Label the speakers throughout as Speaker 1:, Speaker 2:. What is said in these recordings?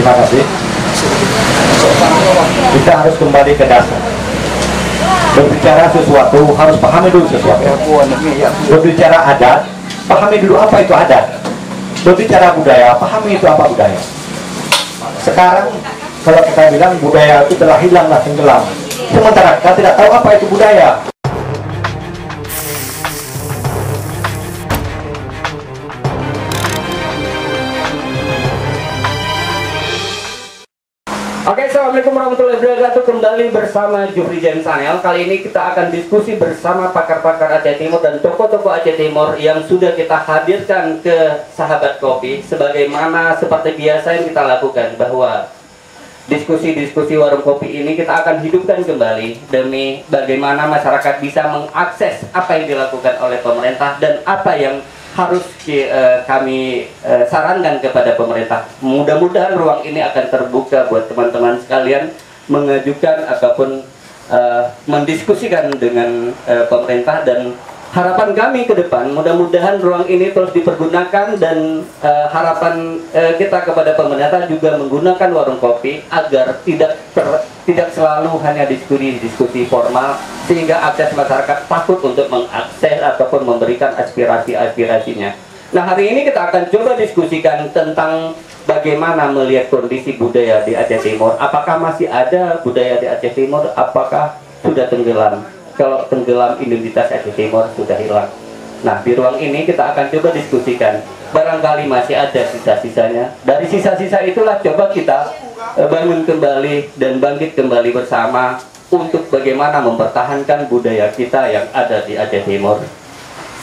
Speaker 1: Terima kasih. Kita harus kembali ke dasar. Berbicara sesuatu harus pahami dulu sesuatu. Berbicara adat, pahami dulu apa itu adat. Berbicara budaya, pahami itu apa budaya. Sekarang kalau kita bilang budaya itu telah hilanglah tenggelam, sementara kita tidak tahu apa itu budaya.
Speaker 2: Oke, assalamualaikum warahmatullahi wabarakatuh. Kembali bersama Jufri Jen Channel. Kali ini kita akan diskusi bersama pakar-pakar Aceh Timur dan tokoh-tokoh Aceh Timur yang sudah kita hadirkan ke Sahabat Kopi. Sebagaimana seperti biasa yang kita lakukan, bahwa diskusi-diskusi warung kopi ini kita akan hidupkan kembali demi bagaimana masyarakat bisa mengakses apa yang dilakukan oleh pemerintah dan apa yang harus kami sarankan kepada pemerintah. Mudah-mudahan ruang ini akan terbuka buat teman-teman sekalian mengajukan ataupun mendiskusikan dengan pemerintah, dan harapan kami ke depan mudah-mudahan ruang ini terus dipergunakan, dan harapan kita kepada pemerintah juga menggunakan warung kopi agar tidak selalu hanya diskusi formal, sehingga akses masyarakat takut untuk mengakses ataupun memberikan aspirasi-aspirasinya. Nah, hari ini kita akan coba diskusikan tentang bagaimana melihat kondisi budaya di Aceh Timur. Apakah masih ada budaya di Aceh Timur? Apakah sudah tenggelam? Kalau tenggelam, identitas Aceh Timur sudah hilang. Nah, di ruang ini kita akan coba diskusikan. Barangkali masih ada sisa-sisanya. Dari sisa-sisa itulah coba kita bangun kembali dan bangkit kembali bersama untuk bagaimana mempertahankan budaya kita yang ada di Aceh Timur.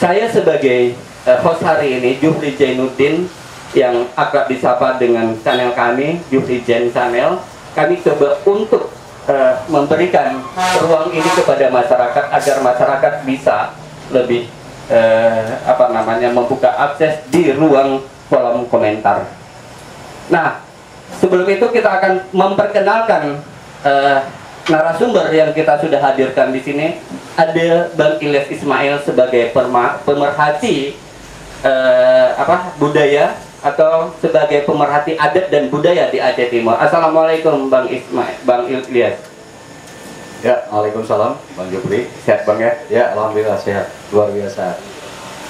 Speaker 2: Saya sebagai host hari ini, Jufri Jainuddin, yang akrab disapa dengan channel kami, Jufri Jen Channel. Kami coba untuk memberikan ruang ini kepada masyarakat agar masyarakat bisa lebih membuka akses di ruang kolom komentar. Nah, sebelum itu kita akan memperkenalkan narasumber yang kita sudah hadirkan di sini. Ada Bang Ilyas Ismail sebagai pemerhati budaya atau sebagai pemerhati adat dan budaya di Aceh Timur. Assalamualaikum Bang Ismail, Bang Ilyas.
Speaker 1: Ya, waalaikumsalam Bang Jufri.
Speaker 2: Sehat Bang ya?
Speaker 1: Ya, alhamdulillah sehat, luar biasa.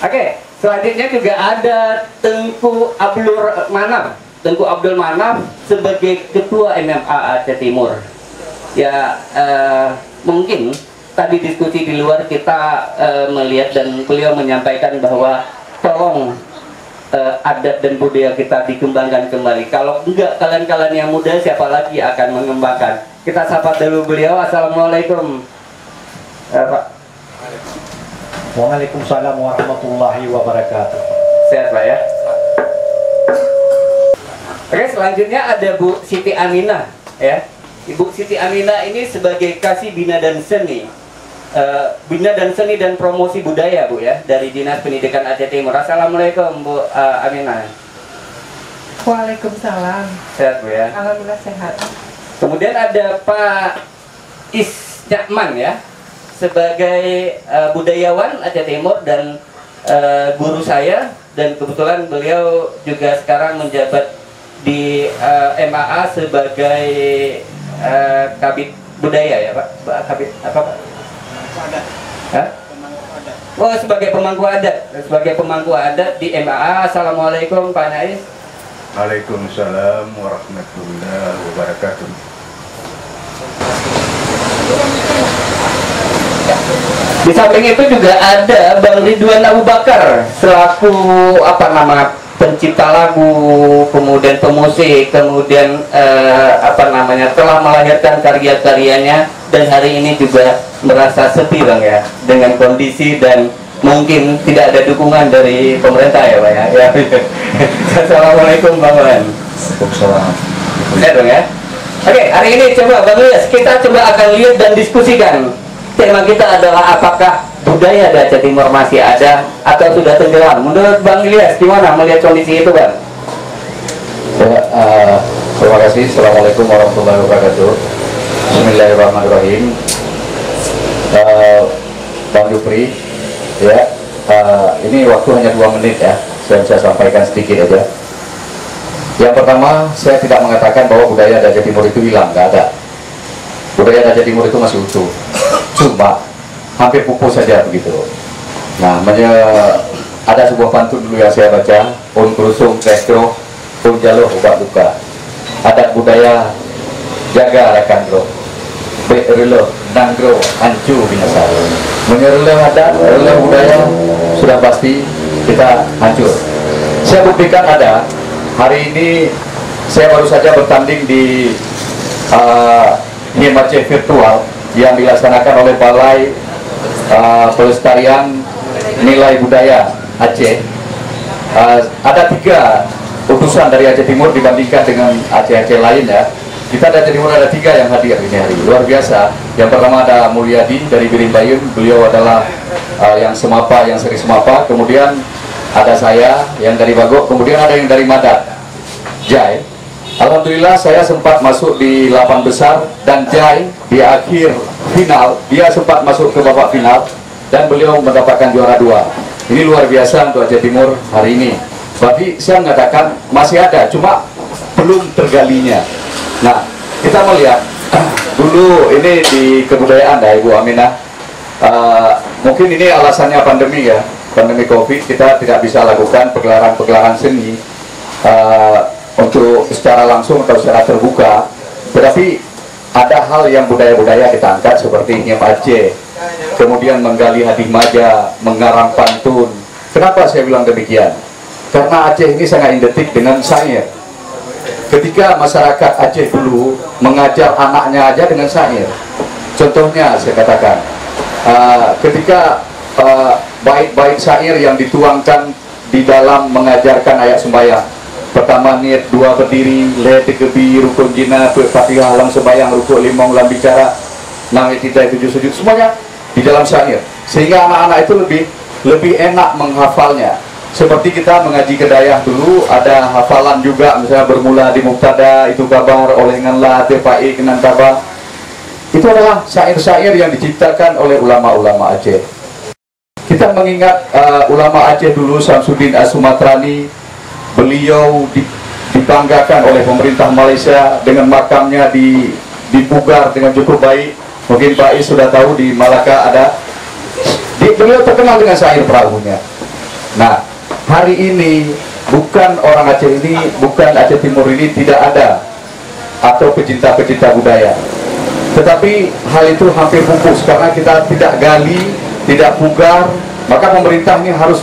Speaker 2: Oke, selanjutnya juga ada Tengku Abdul Manaf sebagai Ketua MMA Aceh Timur. Ya, mungkin tadi diskusi di luar kita melihat dan beliau menyampaikan bahwa tolong adat dan budaya kita dikembangkan kembali. Kalau enggak, kalian-kalian yang muda siapa lagi akan mengembangkan? Kita sapa dulu beliau. Assalamualaikum Pak.
Speaker 1: Waalaikumsalam warahmatullahi wabarakatuh.
Speaker 2: Sehat Pak ya? Oke, selanjutnya ada Bu Siti Aminah ya. Ibu Siti Aminah ini sebagai Kasih Bina dan Seni, Bina dan Seni dan Promosi Budaya Bu ya, dari Dinas Pendidikan Aceh Timur. Assalamualaikum Bu Aminah.
Speaker 3: Waalaikumsalam.
Speaker 2: Sehat Bu ya?
Speaker 3: Alhamdulillah sehat.
Speaker 2: Kemudian ada Pak Isnyaman ya, sebagai budayawan Aceh Timur dan guru saya, dan kebetulan beliau juga sekarang menjabat di MAA sebagai Kabid Budaya ya Pak? Kabid apa Pak? Hah? Oh, sebagai pemangku adat di MAA. Assalamualaikum Pak Nais.
Speaker 4: Waalaikumsalam warahmatullahi wabarakatuh.
Speaker 2: Di samping itu juga ada Bang Ridwan Abu Bakar selaku pencipta lagu, kemudian pemusik, kemudian telah melahirkan karya-karyanya, dan hari ini juga merasa sepi Bang ya dengan kondisi dan mungkin tidak ada dukungan dari pemerintah ya Pak ya. Assalamualaikum Bang Wan.
Speaker 1: Waalaikumsalam.
Speaker 2: Sehat Bang ya. Oke, hari ini coba Bang Ilyas, kita coba akan lihat dan diskusikan. Tema kita adalah apakah budaya di Aceh Timur masih ada atau sudah tenggelam. Menurut Bang Ilyas, gimana melihat kondisi itu Bang?
Speaker 1: Ya, terima kasih. Assalamualaikum warahmatullahi wabarakatuh. Bismillahirrahmanirrahim. Bang Jufri, ya, ini waktu hanya 2 menit ya, dan saya sampaikan sedikit aja. Yang pertama, saya tidak mengatakan bahwa budaya Aceh Timur itu hilang, nggak ada. Budaya Aceh Timur itu masih utuh, cuma hampir pupus saja begitu. Nah, ada sebuah pantun dulu yang saya baca, pun kerusung krekro, pun jaloh obat luka. Adat budaya jaga rekan bro, berelo nanggro hancur binasa. Menyerelo adat, relo budaya sudah pasti kita hancur. Saya buktikan ada. Hari ini saya baru saja bertanding di HIM Aceh virtual yang dilaksanakan oleh Balai Pelestarian Nilai Budaya Aceh. Ada 3 utusan dari Aceh Timur dibandingkan dengan Aceh-Aceh lain ya. Kita dari Aceh Timur ada 3 yang hadir ini hari, luar biasa. Yang pertama ada Mulyadi dari Birimbayun, beliau adalah yang Semapa, yang seri Semapa. Kemudian ada saya yang dari Bagok, kemudian ada yang dari Madat, Jai. Alhamdulillah saya sempat masuk di 8 besar dan Jai di akhir final, dia sempat masuk ke babak final dan beliau mendapatkan juara 2. Ini luar biasa untuk Aceh Timur hari ini. Berarti saya mengatakan masih ada, cuma belum tergalinya. Nah, kita melihat dulu ini di kebudayaan ya Ibu Aminah. Mungkin ini alasannya pandemi ya. Pandemi Covid, kita tidak bisa lakukan pegelaran seni untuk secara langsung atau secara terbuka. Tetapi ada hal yang budaya-budaya kita angkat seperti HIM Aceh, kemudian menggali hadis maja, mengarang pantun. Kenapa saya bilang demikian? Karena Aceh ini sangat identik dengan syair. Ketika masyarakat Aceh dulu mengajar anaknya aja dengan syair. Contohnya saya katakan, ketika bait-bait syair yang dituangkan di dalam mengajarkan ayat sembahyang. Pertama niat, 2 berdiri, le tegebi, rukun jina, fatihah, lam sembahyang, rukun limong, lam bicara, 6 tidak 7 sujud, semuanya di dalam syair. Sehingga anak-anak itu lebih enak menghafalnya. Seperti kita mengaji kedayah dulu, ada hafalan juga, misalnya bermula di mubtada, itu kabar, oleh nganlah, tepai, kenan kabar. Itu adalah syair-syair yang diciptakan oleh ulama-ulama Aceh. Kita mengingat ulama Aceh dulu, Samsudin As-Sumatrani, beliau dibanggakan oleh pemerintah Malaysia dengan makamnya dipugar dengan cukup baik. Mungkin Pak Is sudah tahu di Malaka ada. Beliau terkenal dengan syair perahunya. Nah, hari ini bukan orang Aceh ini, bukan Aceh Timur ini tidak ada atau pecinta-pecinta budaya. Tetapi hal itu hampir pupus karena kita tidak gali, tidak pugar. Maka pemerintah ini harus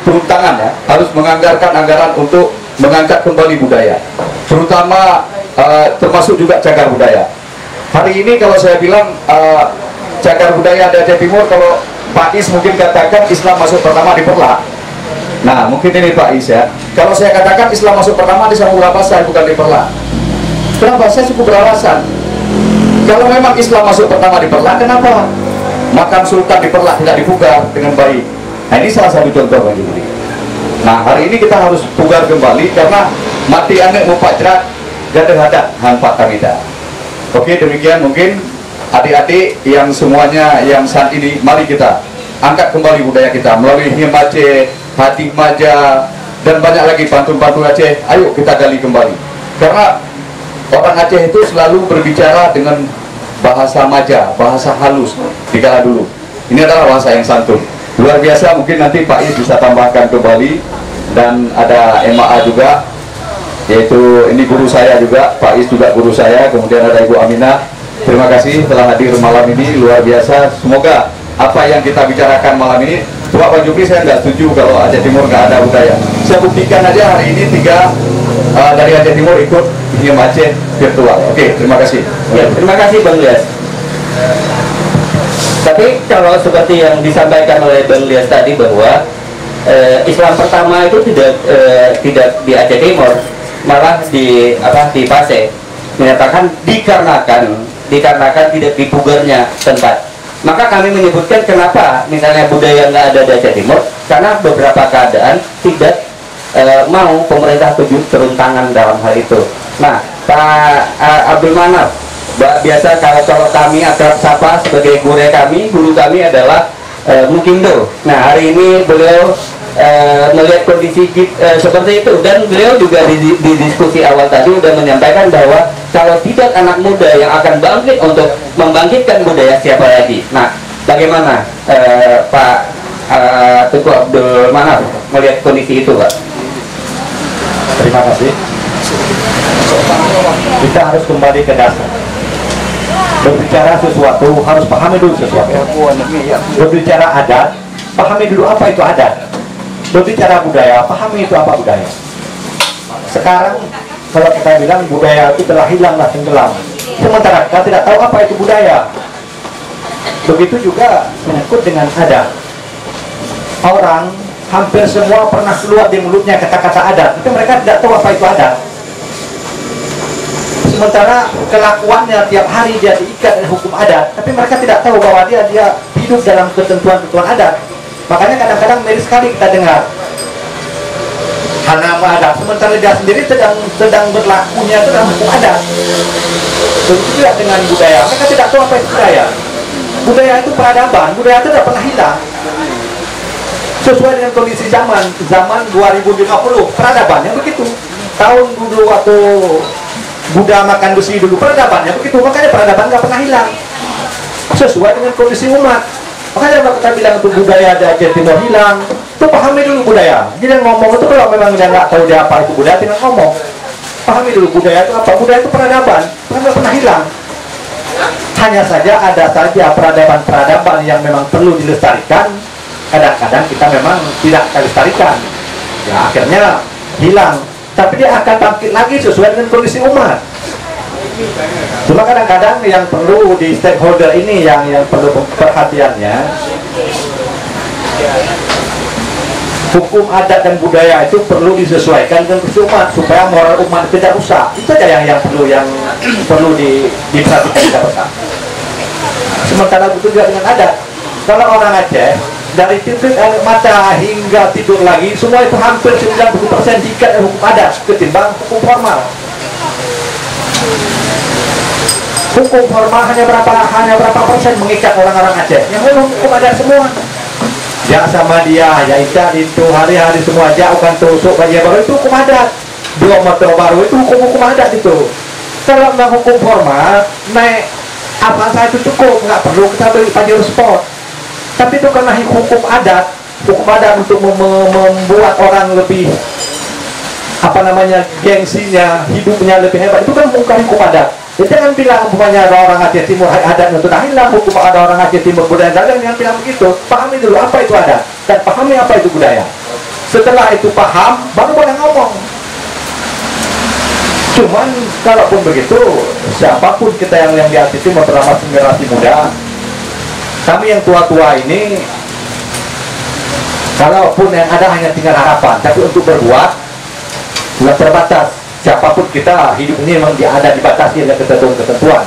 Speaker 1: turun tangan ya, harus menganggarkan anggaran untuk mengangkat kembali budaya, terutama termasuk juga cagar budaya. Hari ini kalau saya bilang cagar budaya di Aceh Timur, kalau Pak Is mungkin katakan Islam masuk pertama di Perlak. Nah mungkin ini Pak Is ya, kalau saya katakan Islam masuk pertama di Samudra Pasar bukan di Perlak. Kenapa? Saya cukup beralasan. Kalau memang Islam masuk pertama di Perlak, kenapa makam sultan di Perlak tidak dipugar dengan baik? Nah ini salah satu contoh bagi Juli. Nah hari ini kita harus pugar kembali karena mati anak mupajrat gadah hadat hanpat kamida. Oke, demikian mungkin adik-adik yang semuanya yang saat ini, mari kita angkat kembali budaya kita melalui HIM Aceh, hadis maja, dan banyak lagi pantun-pantun Aceh. Ayo kita gali kembali. Karena orang Aceh itu selalu berbicara dengan bahasa maja, bahasa halus di kala dulu. Ini adalah bahasa yang santun. Luar biasa, mungkin nanti Pak Is bisa tambahkan kembali. Dan ada MA juga, yaitu ini guru saya juga, Pak Is juga guru saya. Kemudian ada Ibu Aminah. Terima kasih telah hadir malam ini, luar biasa. Semoga apa yang kita bicarakan malam ini, Pak Jupri saya nggak setuju kalau Aceh Timur nggak ada budaya. Saya buktikan aja hari ini 3 dari Aceh Timur ikut HIM Aceh virtual. Oke, terima kasih.
Speaker 2: Ya, terima kasih Bang Lias. Tapi kalau seperti yang disampaikan oleh Bang Lias tadi bahwa Islam pertama itu tidak di Aceh Timur, malah di Paseh, menyatakan dikarenakan tidak dipugarnya tempat. Maka kami menyebutkan kenapa misalnya budaya nggak ada di Aceh Timur, karena beberapa keadaan tidak mau pemerintah turun tangan dalam hal itu. Nah, Pak Abdul Manaf, biasa kalau kami akrab sapa sebagai guru kami adalah Mukindo. Nah hari ini beliau melihat kondisi seperti itu, dan beliau juga di diskusi awal tadi sudah menyampaikan bahwa kalau tidak anak muda yang akan bangkit untuk membangkitkan budaya, siapa lagi? Nah, bagaimana Pak Teguh Abdul Manaf melihat kondisi itu, Pak?
Speaker 1: Terima kasih. Kita harus kembali ke dasar. Berbicara sesuatu harus pahami dulu sesuatu. Berbicara adat, pahami dulu apa itu adat. Berbicara budaya, pahami itu apa budaya. Sekarang kalau kita bilang budaya itu telah hilanglah tenggelam, sementara kita tidak tahu apa itu budaya. Begitu juga menyangkut dengan adat. Orang hampir semua pernah keluar di mulutnya kata-kata adat, tapi mereka tidak tahu apa itu adat. Sementara kelakuannya tiap hari dia diikat dengan hukum adat, tapi mereka tidak tahu bahwa dia hidup dalam ketentuan-ketentuan adat. Makanya kadang-kadang miris sekali kita dengar nama adat, sementara dia sendiri sedang berlakunya itu dalam hukum adat. Begitu juga dengan budaya, mereka tidak tahu apa itu budaya. Budaya itu peradaban, budaya itu tidak pernah hilang. Sesuai dengan kondisi zaman 2050, peradabannya begitu. Tahun dulu waktu Buddha makan besi dulu, peradabannya begitu. Makanya peradaban nggak pernah hilang. Sesuai dengan kondisi umat. Makanya kalau kita bilang itu budaya di Aceh Timur hilang, itu pahami dulu budaya. Jadi ngomong itu kalau memang dia nggak tahu dia apa itu budaya, tinggal ngomong. Pahami dulu budaya itu apa. Budaya itu peradaban, nggak pernah hilang. Hanya saja ada saja peradaban-peradaban yang memang perlu dilestarikan. Kadang-kadang kita memang tidak dilestarikan. Ya akhirnya hilang. Tapi dia akan bangkit lagi sesuai dengan kondisi umat. Cuma kadang-kadang yang perlu di stakeholder ini yang perlu perhatiannya, hukum adat dan budaya itu perlu disesuaikan dengan kondisi umat supaya moral umat tidak rusak. Itu aja yang perlu diperhatikan kita bersama. Sementara itu juga dengan adat. Kalau orang Aceh dari titik air mata hingga tidur lagi, semua itu hampir 90% diikat dengan hukum adat ketimbang hukum formal. Hukum formal hanya berapa persen mengikat orang-orang Aceh. Yang lain hukum adat semua. Ya sama dia, ya itu hari-hari semua jauhkan tusuk baju baru itu hukum adat. Dua motor baru itu hukum adat itu. Kalau nggak hukum formal, naik apa saya itu cukup, nggak perlu kita beli pajero sport. Tapi itu karena hukum adat untuk membuat orang lebih gengsinya, hidupnya lebih hebat. Itu kan bukan hukum adat. Jadi jangan bilang umpamanya ada orang Aceh Timur adat untuk hilang, hukum ada orang Aceh Timur budaya dagang, jangan bilang begitu. Pahami dulu apa itu adat dan pahami apa itu budaya. Setelah itu paham, baru boleh ngomong. Cuman kalaupun begitu, siapapun kita yang di Aceh Timur terutama generasi muda, kami yang tua-tua ini, kalaupun yang ada hanya tinggal harapan, tapi untuk berbuat nggak terbatas. Siapapun kita hidup ini memang ada dibatasi oleh ketentuan-ketentuan.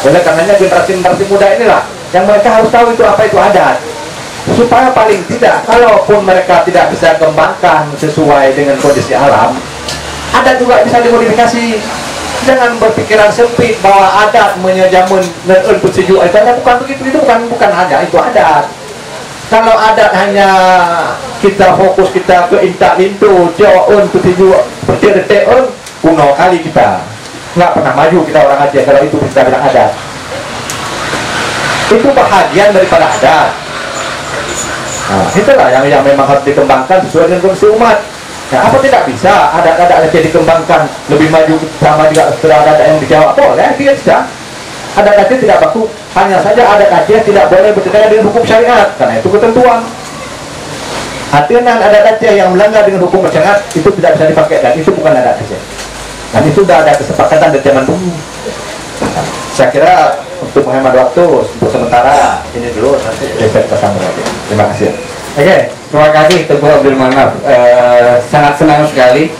Speaker 1: Oleh karenanya generasi muda inilah yang mereka harus tahu itu apa itu adat, supaya paling tidak kalaupun mereka tidak bisa kembangkan sesuai dengan kondisi alam, adat juga bisa dimodifikasi. Jangan berpikiran sempit bahwa adat menyajamun dan sejuk itu bukan begitu, itu bukan adat, itu adat. Kalau adat hanya kita fokus kita ke intak lintu, jauhun, sejuk, berdeteun, kuno kali kita nggak pernah maju kita orang Aceh kalau itu kita bilang adat. Itu bahagian daripada adat. Nah, itulah yang memang harus dikembangkan sesuai dengan kondisi umat. Nah, apa tidak bisa adat-adat Aceh dikembangkan lebih maju sama juga adat yang di Jawa? Boleh, bisa. Adat Aceh tidak baku, hanya saja adat Aceh tidak boleh bertentangan dengan hukum syariat karena itu ketentuan. Artinya adat Aceh yang melanggar dengan hukum syariat itu tidak bisa dipakai dan itu bukan adat Aceh. Dan itu sudah ada kesepakatan dari zaman dulu. Saya kira untuk menghemat waktu untuk sementara ini dulu, nanti besok kita sambung lagi. Terima kasih.
Speaker 2: Oke, terima kasih Teguh Abdul Manaf. Sangat senang sekali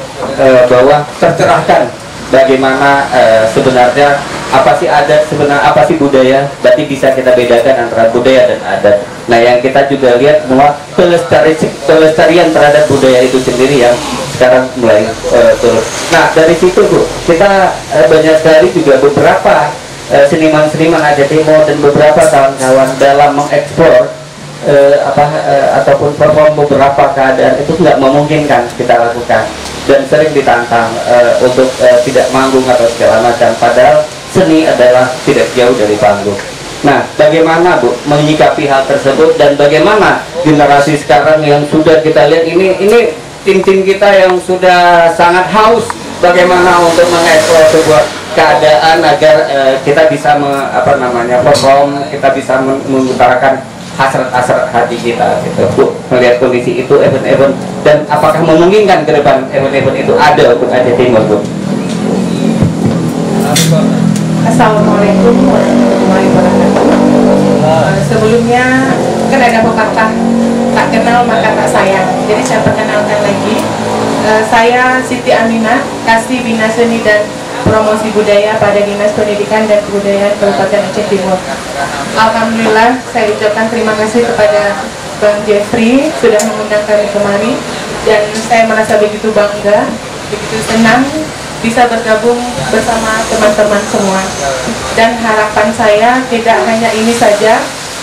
Speaker 2: bahwa tercerahkan bagaimana sebenarnya apa sih adat, sebenarnya apa sih budaya. Berarti bisa kita bedakan antara budaya dan adat. Nah, yang kita juga lihat bahwa pelestarian terhadap budaya itu sendiri yang sekarang mulai turun. Nah, dari situ Bu, kita banyak sekali juga beberapa seniman-seniman Aceh Timur dan beberapa kawan-kawan dalam mengekspor ataupun perform beberapa keadaan itu nggak memungkinkan kita lakukan, dan sering ditantang untuk tidak manggung atau segala macam, padahal seni adalah tidak jauh dari panggung. Nah, bagaimana Bu menyikapi hal tersebut, dan bagaimana generasi sekarang yang sudah kita lihat ini tim-tim kita yang sudah sangat haus, bagaimana untuk mengeksplor sebuah keadaan agar kita bisa perform, kita bisa mengutarakan hasrat-hasrat hati kita gitu Bu, melihat kondisi itu event-event, dan apakah memungkinkan ke depan event-event itu ada untuk Aceh Timur Bu?
Speaker 3: Assalamualaikum warahmatullahi wabarakatuh. Sebelumnya kan ada pepatah tak kenal maka tak sayang, jadi saya perkenalkan lagi. Saya Siti Aminah, Kasih Bina Seni dan Promosi Budaya pada Dinas Pendidikan dan Kebudayaan Kabupaten Aceh Timur. Alhamdulillah, saya ucapkan terima kasih kepada Bang Jeffrey sudah mengundang kami kemari, dan saya merasa begitu bangga, begitu senang bisa bergabung bersama teman-teman semua. Dan harapan saya tidak hanya ini saja,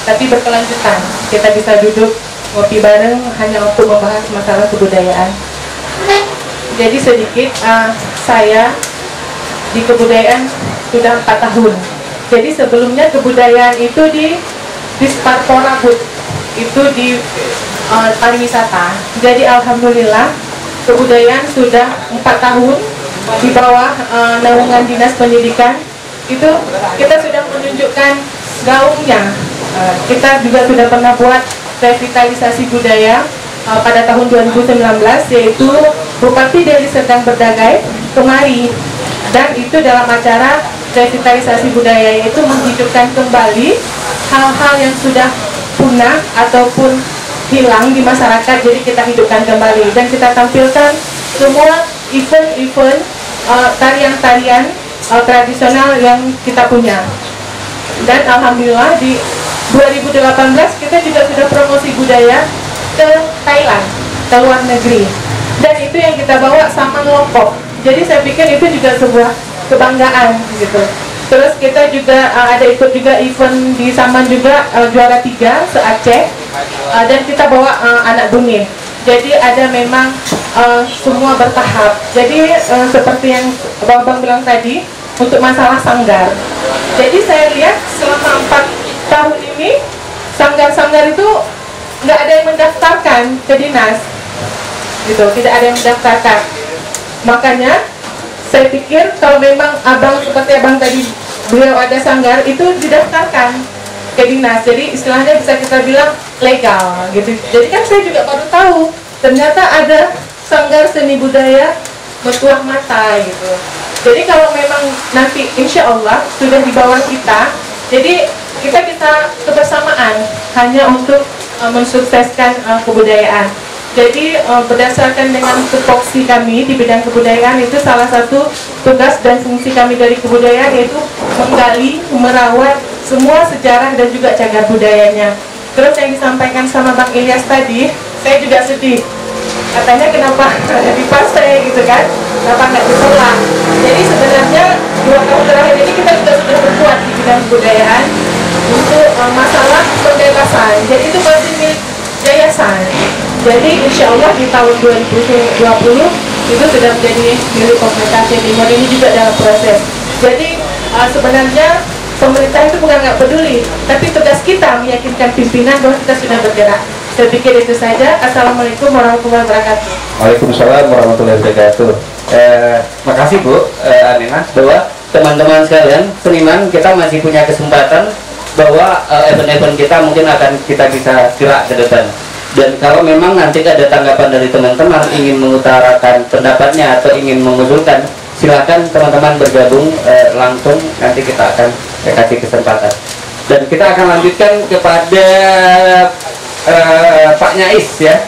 Speaker 3: tapi berkelanjutan. Kita bisa duduk ngopi bareng hanya untuk membahas masalah kebudayaan. Jadi sedikit, saya di kebudayaan sudah 4 tahun. Jadi sebelumnya kebudayaan itu di Sparpora Bu, itu di pariwisata. Jadi alhamdulillah kebudayaan sudah 4 tahun di bawah naungan Dinas Pendidikan. Itu kita sudah menunjukkan gaungnya. Kita juga sudah pernah buat revitalisasi budaya pada tahun 2019, yaitu Bupati Deli Serdang Berdagai kemari, dan itu dalam acara revitalisasi budaya, yaitu menghidupkan kembali hal-hal yang sudah punah ataupun hilang di masyarakat. Jadi kita hidupkan kembali, dan kita tampilkan semua event-event tarian-tarian tradisional yang kita punya. Dan alhamdulillah di 2018 kita juga sudah promosi budaya ke Thailand, ke luar negeri, dan itu yang kita bawa sama Lokok. Jadi saya pikir itu juga sebuah kebanggaan gitu. Terus kita juga ada ikut juga event di Saman juga, juara 3 se-Aceh, dan kita bawa anak bungin. Jadi ada memang semua bertahap. Jadi seperti yang Bang bilang tadi, untuk masalah sanggar. Jadi saya lihat selama 4 tahun ini sanggar-sanggar itu nggak ada yang mendaftarkan ke dinas, gitu, tidak ada yang mendaftarkan. Makanya saya pikir kalau memang abang seperti abang tadi beliau ada sanggar, itu didaftarkan ke dinas. Jadi istilahnya bisa kita bilang legal, gitu. Jadi kan saya juga baru tahu ternyata ada sanggar seni budaya Mertuah Mata gitu. Jadi kalau memang nanti insya Allah sudah di bawah kita, jadi kita bisa kebersamaan hanya untuk mensukseskan kebudayaan. Jadi berdasarkan dengan tupoksi kami di bidang kebudayaan, itu salah satu tugas dan fungsi kami dari kebudayaan, yaitu menggali, merawat semua sejarah dan juga cagar budayanya. Terus yang disampaikan sama Bang Ilyas tadi, saya juga sedih. Katanya kenapa dipasai gitu kan, kenapa nggak ditolak. Jadi sebenarnya 2 tahun terakhir ini kita sudah berbuat di bidang kebudayaan untuk masalah pembebasan. Jadi itu masih milik yayasan. Jadi insya Allah di tahun 2020 itu sudah menjadi milik pemerintah Aceh Timur. Ini juga dalam proses. Jadi sebenarnya pemerintah itu bukan nggak peduli, tapi tugas kita meyakinkan pimpinan bahwa kita sudah bergerak. Saya pikir itu saja. Assalamualaikum warahmatullahi wabarakatuh.
Speaker 2: Waalaikumsalam warahmatullahi wabarakatuh. Makasih Bu Aminah, bahwa teman-teman sekalian seniman, kita masih punya kesempatan bahwa event-event kita mungkin akan kita bisa gerak ke depan. Dan kalau memang nanti ada tanggapan dari teman-teman ingin mengutarakan pendapatnya atau ingin mengusulkan, silakan teman-teman bergabung langsung, nanti kita akan kasih kesempatan. Dan kita akan lanjutkan kepada Pak Nyais ya,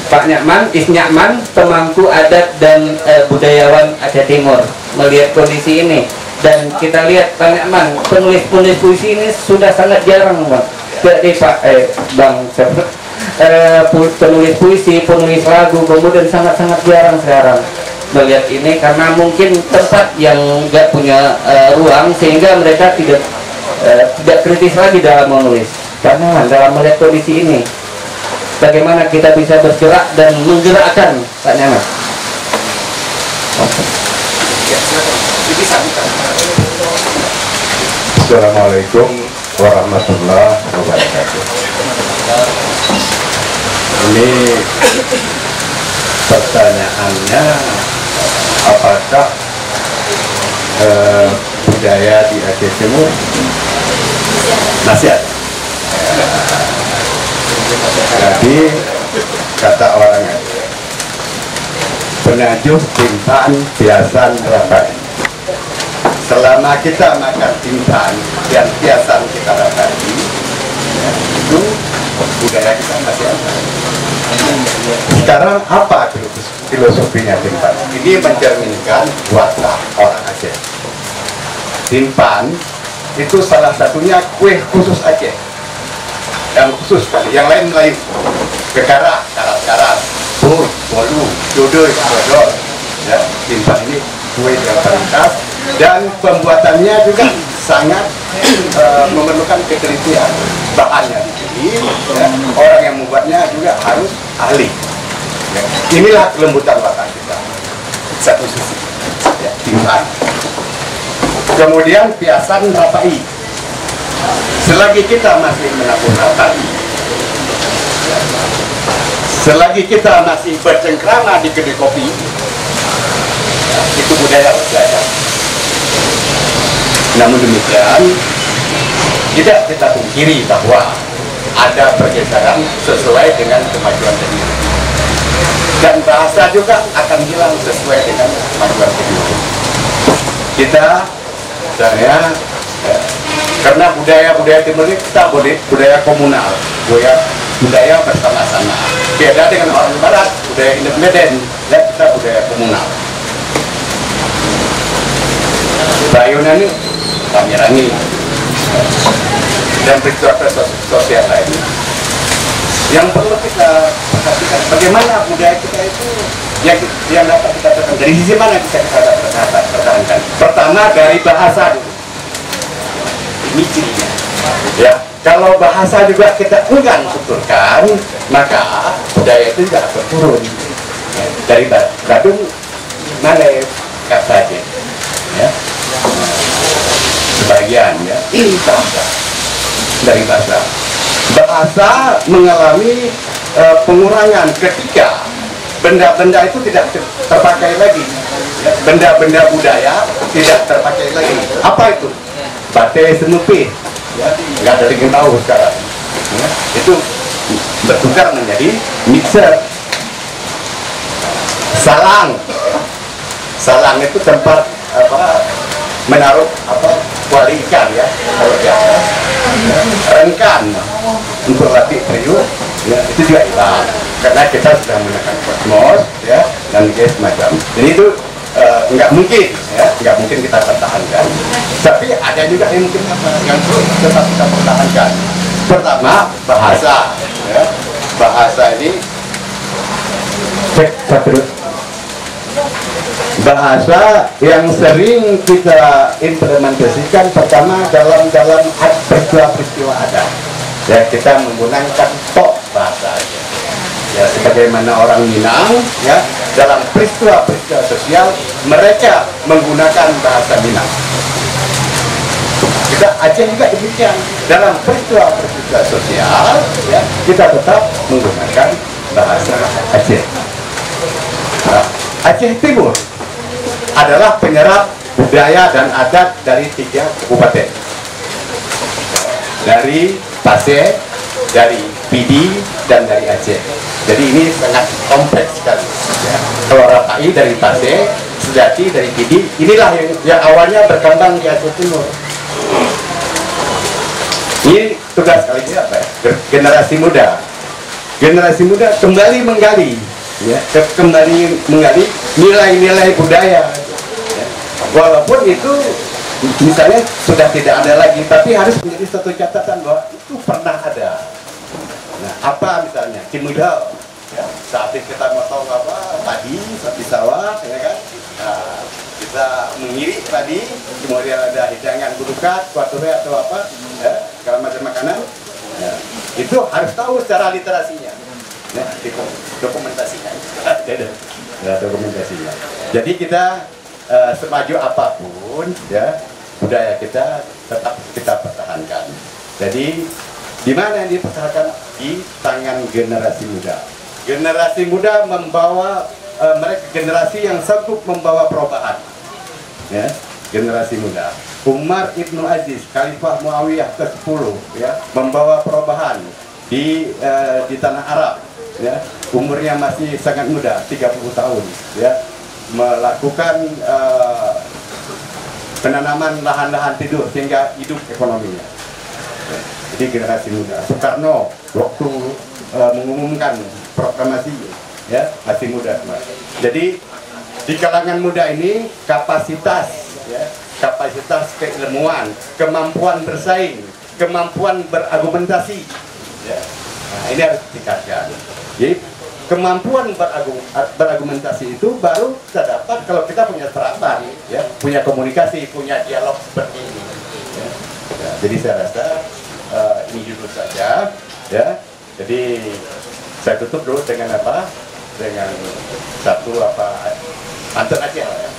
Speaker 2: Pak Nyakman, Isnyakman, pemangku adat dan budayawan Aceh Timur, melihat kondisi ini. Dan kita lihat Pak Nyakman, penulis puisi ini sudah sangat jarang Bang. Jadi Pak Bang penulis puisi, penulis lagu, kemudian sangat-sangat jarang sekarang melihat ini, karena mungkin tempat yang nggak punya ruang, sehingga mereka tidak kritis lagi dalam menulis. Pak Naman, dalam melihat kondisi ini, bagaimana kita bisa bergerak dan menggerakkan Pak Naman?
Speaker 4: Assalamualaikum warahmatullahi wabarakatuh. Ini pertanyaannya, apakah budaya di Aceh Timur masih ada? Jadi kata orang Aceh, penajuh timpan biasan rapat. Selama kita makan timpan yang biasan kita rapati, ya, itu budaya kita masih ada. Sekarang apa filosofinya timpan? Ini mencerminkan watak orang Aceh. Timpan itu salah satunya kue khusus Aceh. Yang khusus sekali, yang lain Melayu. Kekara, karat-karat, bur, bolu, jodoh, dodol. Ya, timpan ini kue yang paling khas dan pembuatannya juga sangat memerlukan ketelitian. Bahannya dipilih, ya, orang yang membuatnya juga harus ahli. Ya, inilah kelembutan watak kita. Satu sisi, ya, timpan. Kemudian piasan rapai. Selagi kita masih menabur rapai, ya, selagi kita masih bercengkrama di kedai kopi, ya, itu budaya budaya. Namun demikian, tidak kita pungkiri bahwa ada pergeseran sesuai dengan kemajuan teknologi. Dan bahasa juga akan hilang sesuai dengan kemajuan teknologi. Saya, ya, karena budaya timur ini kita budaya komunal, budaya bersama-sama. Beda dengan orang barat, budaya independen, dan kita budaya komunal. Bayunan ini kami rangi dan peristiwa sosial lainnya yang perlu kita perhatikan, bagaimana budaya kita itu yang dapat kita pertahankan, dari sisi mana kita dapat pertahankan. Pertama dari bahasa dulu, ini cirinya ya. Kalau bahasa juga kita enggan tuturkan, maka budaya itu tidak akan turun ya. Dari Badung Malay kata aja ya, sebagian ya, ini bahasa dari bahasa mengalami pengurangan ketika benda-benda itu tidak terpakai lagi ya. Benda-benda budaya tidak terpakai lagi. Apa itu? Batik senupi ya, nggak ada yang tahu sekarang ya. Itu bertukar menjadi mixer. Salang itu tempat menaruh kuali ikan ya, rengkan untuk latih periuk ya, itu juga hilang karena kita sudah menggunakan kosmos ya, dan semacam. Jadi itu nggak mungkin kita pertahankan. Tapi ada juga yang mungkin yang perlu tetap kita pertahankan. Pertama bahasa ya. Bahasa ini bahasa yang sering kita implementasikan pertama dalam peristiwa adat ya, kita menggunakan tok bahasa ya, sebagaimana orang Minang ya, dalam peristiwa sosial mereka menggunakan bahasa Minang. Kita Aceh juga demikian, dalam peristiwa sosial ya, kita tetap menggunakan bahasa Aceh. Nah, Aceh Timur adalah penyerap budaya dan adat dari 3 kabupaten, dari Pasir, dari Pidi, dan dari Aceh. Jadi ini sangat kompleks sekali ya. Kalau Rapai dari Pasir, Sejati dari Pidi, inilah yang awalnya berkembang di Aceh Timur. Ini tugas kali ini apa ya? Generasi muda kembali menggali ya, kembali menggali nilai-nilai budaya ya. Walaupun itu misalnya sudah tidak ada lagi, tapi harus menjadi satu catatan bahwa itu pernah ada. Nah, apa misalnya Cimudal ya, saat kita motong padi di sawah ya kan, nah, kita mengirik padi, kemudian ada hidangan budukat, kuature atau apa ya, segala macam makanan. Ya. Itu harus tahu secara literasinya. Nah, dokumentasinya. Dokumentasinya. Jadi kita semaju apapun ya budaya kita tetap kita pertahankan. Jadi di mana yang dipertahankan? Di tangan generasi muda. Generasi muda membawa mereka generasi yang sanggup membawa perubahan. Ya, generasi muda. Umar Ibnu Aziz, Khalifah Muawiyah ke-10 ya, membawa perubahan di tanah Arab ya. Umurnya masih sangat muda, 30 tahun ya. Melakukan penanaman lahan-lahan tidur sehingga hidup ekonominya. Jadi generasi muda. Soekarno waktu mengumumkan proklamasi ya masih muda. Jadi di kalangan muda ini kapasitas ya, kapasitas keilmuan, kemampuan bersaing, kemampuan berargumentasi ya. Nah, ini harus ditingkatkan. Jadi kemampuan berargumentasi itu baru kita dapat kalau kita punya serapan ya, punya komunikasi, punya dialog seperti ini ya. Ya, jadi saya rasa ini dulu saja ya. Jadi saya tutup dulu dengan apa? Dengan satu apa antara aja lah ya.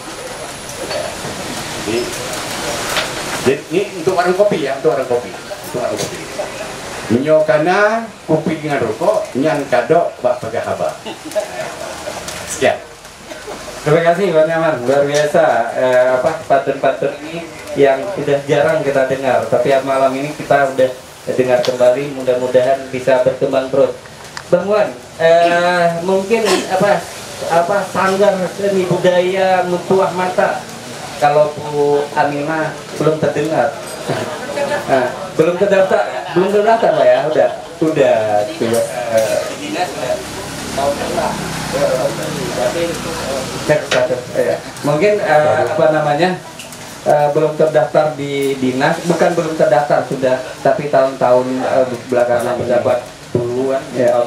Speaker 4: Jadi ini untuk warung kopi ya, untuk warung kopi. Untuk warung kopi. Menyokana kopi dengan rokok, nyan kado bak pegahaba. Sekian.
Speaker 2: Terima kasih Bang Nyaman, luar biasa pantun-pantun ini yang sudah jarang kita dengar, tapi malam ini kita udah dengar kembali, mudah-mudahan bisa berkembang terus. Bang Wan, mungkin sanggar seni budaya Mutuah Mata kalau Bu Aminah belum terdengar. Nah, belum terdaftar Pak ya? Udah. Mungkin belum terdaftar di dinas, bukan belum terdaftar sudah, tapi tahun-tahun belakangan mendapat puluhan ya.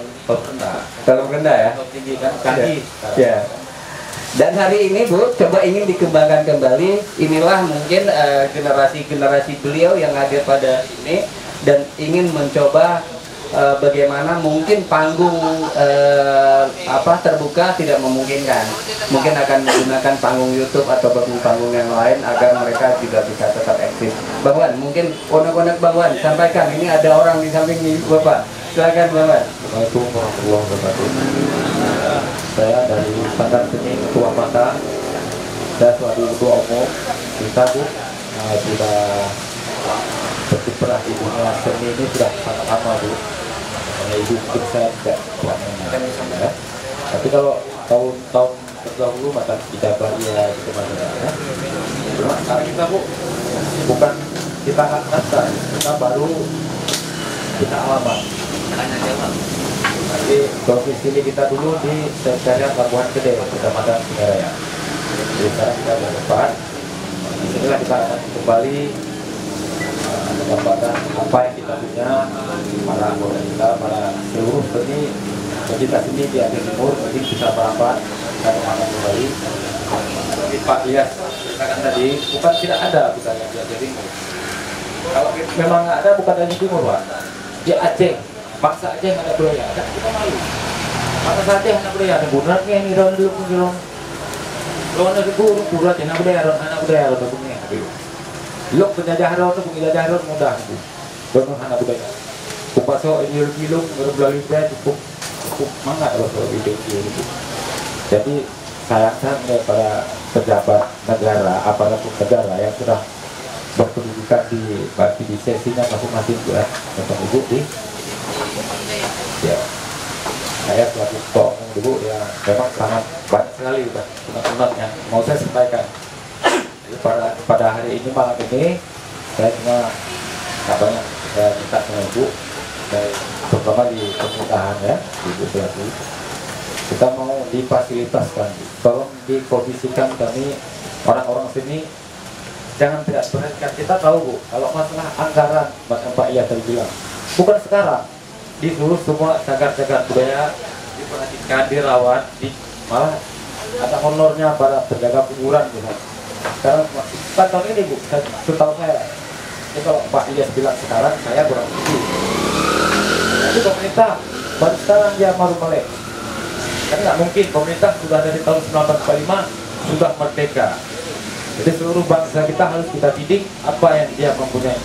Speaker 2: Kalau rendah ya.
Speaker 5: Tinggi kan kaki.
Speaker 2: Ya. Dan hari ini Bu, coba ingin dikembangkan kembali. Inilah mungkin generasi beliau yang hadir pada ini dan ingin mencoba bagaimana mungkin panggung terbuka tidak memungkinkan. Mungkin akan menggunakan panggung YouTube atau panggung yang lain agar mereka juga bisa tetap eksis. Bang Wan, mungkin konek-konek Bang Wan sampaikan. Ini ada orang di samping Bapak. Silakan Bang Wan.
Speaker 5: Assalamualaikum warahmatullahi wabarakatuh. Saya dari Sanggar Seni Mutuah Mata. Saya selaku ketua umum kita Bu, sudah berkiprah di dunia seni ini sudah sangat lama Bu. Ibu mungkin saya tidak mengenal ya. Tapi kalau tahun-tahun terdahulu mata kita ya gitu maksudnya. Sekarang kita Bu bukan kita akan nasta, kita baru kita alamat. Jadi domisili kita dulu di Sekretariat Labuhan Gede, Kecamatan Singaraya. Jadi sekarang kita berdepan. Di sinilah kita akan kembali mendapatkan apa yang kita punya, para anggota kita, para seluruh seni pecinta seni di Aceh Timur, mungkin bisa merapat dan akan kembali. Jadi Pak Ias katakan tadi, bukan tidak ada budaya di Aceh Timur. Kalau memang ada bukan dari Timur Pak, di Aceh. Bangsa Aceh ada budaya, ada kita malu. Bangsa Aceh ada budaya, ada bunratnya ini ron dulu pun ron ada burat yang budaya ron anak budaya ron punya. Lok penjajah ron tu penjajah ron mudah tu. Ron anak budaya. Kupaso ini bilung berbalik dia cukup mangat loh hidup itu. Jadi sayangkan para pejabat negara, aparatur negara yang sudah berkedudukan di sesinya masing-masing ya, untuk ibu di ya, saya selaku ketua umum dulu ya memang sangat banyak sekali unek-unek yang mau saya sampaikan. Jadi pada hari ini malam ini saya cuma nggak banyak saya minta sama ibu, terutama di pemerintahan ya, ibu selaku kita mau difasilitaskan, tolong dikondisikan kami orang-orang sini jangan tidak berhentikan. Kita tahu Bu, kalau masalah anggaran bahkan Pak Iya tadi bilang bukan sekarang. Di seluruh semua cagar-cagar budaya diperhatikan, dirawat, malah ada honornya para penjaga kuburan gitu. Sekarang bukan tahun ini Bu, setahu saya. Jadi kalau Pak Ilyas bilang sekarang, saya kurang setuju. Tapi pemerintah baru sekarang dia baru melek. Kan nggak mungkin, pemerintah sudah dari tahun 1945 sudah merdeka. Jadi seluruh bangsa kita harus kita didik apa yang dia mempunyai,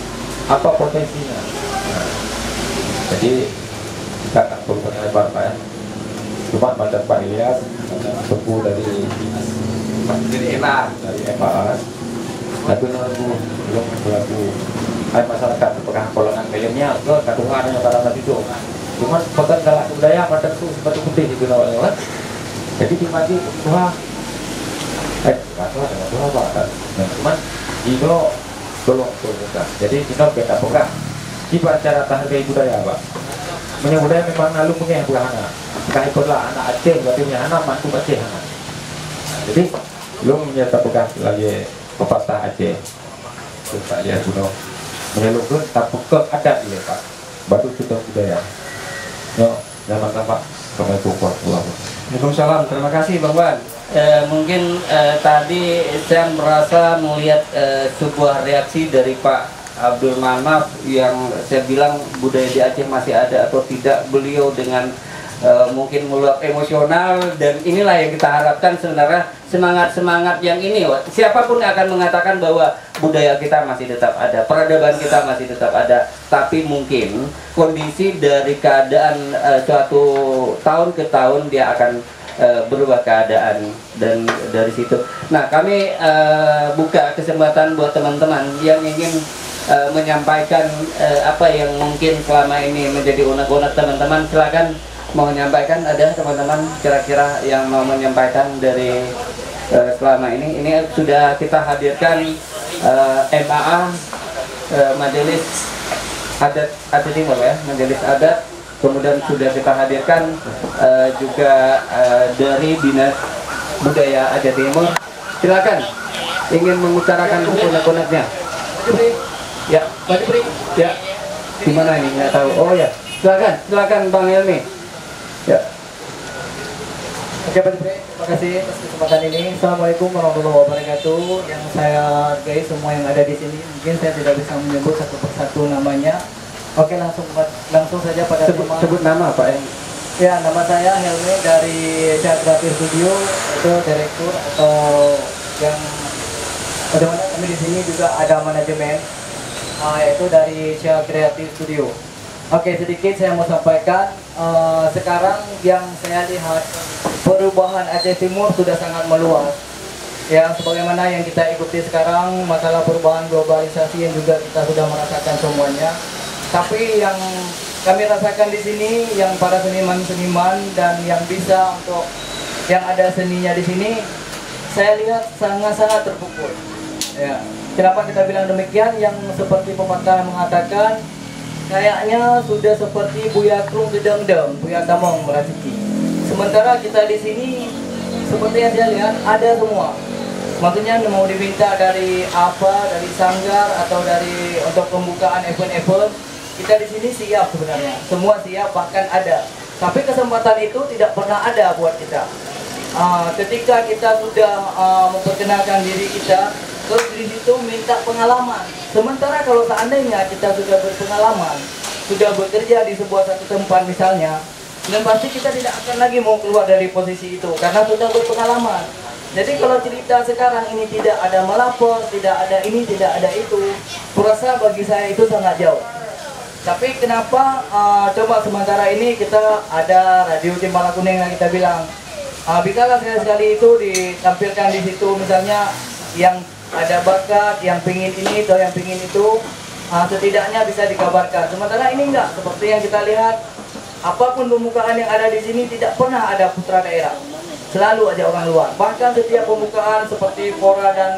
Speaker 5: apa potensinya. Nah, jadi kita akan perlu lebar Pak ya. Cuma mandat Pak Ilyas, sepuh dari MAA, tapi nunggu belum berlaku. Hai masyarakat pegang golongan milenial ke kadungan yang karena itu. Cuman pegang galak budaya pada itu seperti putih di lewat. Jadi dimati wah, nggak tahu dengan berapa kan. Cuman Dino tolong kita. Jadi Dino beda pegang. Gimana cara menghargai budaya Pak? Punya budaya memang lalu punya anak. Kayak ikutlah anak Aceh, berarti punya anak mantu Aceh anak. Jadi belum menyata pegang lagi pepatah Aceh. Terus tak lihat Dino menyelukkan tapi ke adat ya Pak. Batu sudah budaya. Yo, jangan Pak. Assalamualaikum warahmatullahi wabarakatuh.
Speaker 2: Waalaikumsalam, terima kasih Bang Wan. Mungkin tadi saya merasa melihat sebuah reaksi dari Pak Abdul Manaf yang saya bilang budaya di Aceh masih ada atau tidak. Beliau dengan mungkin meluap emosional, dan inilah yang kita harapkan sebenarnya, semangat yang ini. Siapapun akan mengatakan bahwa budaya kita masih tetap ada, peradaban kita masih tetap ada, tapi mungkin kondisi dari keadaan suatu tahun ke tahun dia akan berubah keadaan, dan dari situ. Nah, kami buka kesempatan buat teman-teman yang ingin menyampaikan apa yang mungkin selama ini menjadi unek-unek teman-teman. Silakan mau menyampaikan, ada teman-teman kira-kira yang mau menyampaikan dari selama ini sudah kita hadirkan MAA Majelis Adat Aceh Timur ya, Majelis Adat, kemudian sudah kita hadirkan juga dari Dinas Budaya Aceh Timur. Silakan ingin mengutarakan unek-uneknya. Ya, ya. Gimana ini? Nggak tahu. Oh ya, silakan Bang Helmi. Ya.
Speaker 6: Oke Pak Jepri, terima kasih atas kesempatan ini. Assalamualaikum warahmatullahi wabarakatuh. Yang saya hargai semua yang ada di sini. Mungkin saya tidak bisa menyebut satu persatu namanya. Oke, langsung saja pada
Speaker 2: sebut nama Pak ya.
Speaker 6: Ya, nama saya Helmi dari Creative Studio, itu direktur atau yang bagaimana kami di sini juga ada manajemen, yaitu dari Creative Studio. Oke, sedikit saya mau sampaikan. Sekarang yang saya lihat, perubahan Aceh Timur sudah sangat meluas. Ya, sebagaimana yang kita ikuti sekarang, masalah perubahan globalisasi yang juga kita sudah merasakan semuanya. Tapi yang kami rasakan di sini, yang para seniman-seniman dan yang bisa untuk yang ada seninya di sini, saya lihat sangat-sangat terpukul. Ya, kenapa kita bilang demikian? Yang seperti pepatah mengatakan, kayaknya sudah seperti Buya Krung Gedeng-deng, Buya Tamong meraciki. Sementara kita di sini, seperti yang saya lihat, ada semua. Maksudnya mau diminta dari apa, dari sanggar atau dari untuk pembukaan event-event, kita di sini siap sebenarnya. Semua siap, bahkan ada. Tapi kesempatan itu tidak pernah ada buat kita. Ketika kita sudah memperkenalkan diri kita, terus di situ minta pengalaman. Sementara kalau seandainya kita sudah berpengalaman, sudah bekerja di sebuah satu tempat misalnya, dan pasti kita tidak akan lagi mau keluar dari posisi itu karena sudah berpengalaman. Jadi kalau cerita sekarang ini tidak ada melapor, tidak ada ini, tidak ada itu, kurasa bagi saya itu sangat jauh. Tapi kenapa coba sementara ini kita ada radio Cempala Kuning yang kita bilang, bisalah sekali-sekali itu ditampilkan di situ, misalnya yang ada bakat, yang pingin ini atau yang pingin itu, setidaknya bisa dikabarkan. Sementara ini enggak, seperti yang kita lihat, apapun pembukaan yang ada di sini tidak pernah ada putra daerah, selalu aja orang luar. Bahkan setiap pembukaan seperti Fora dan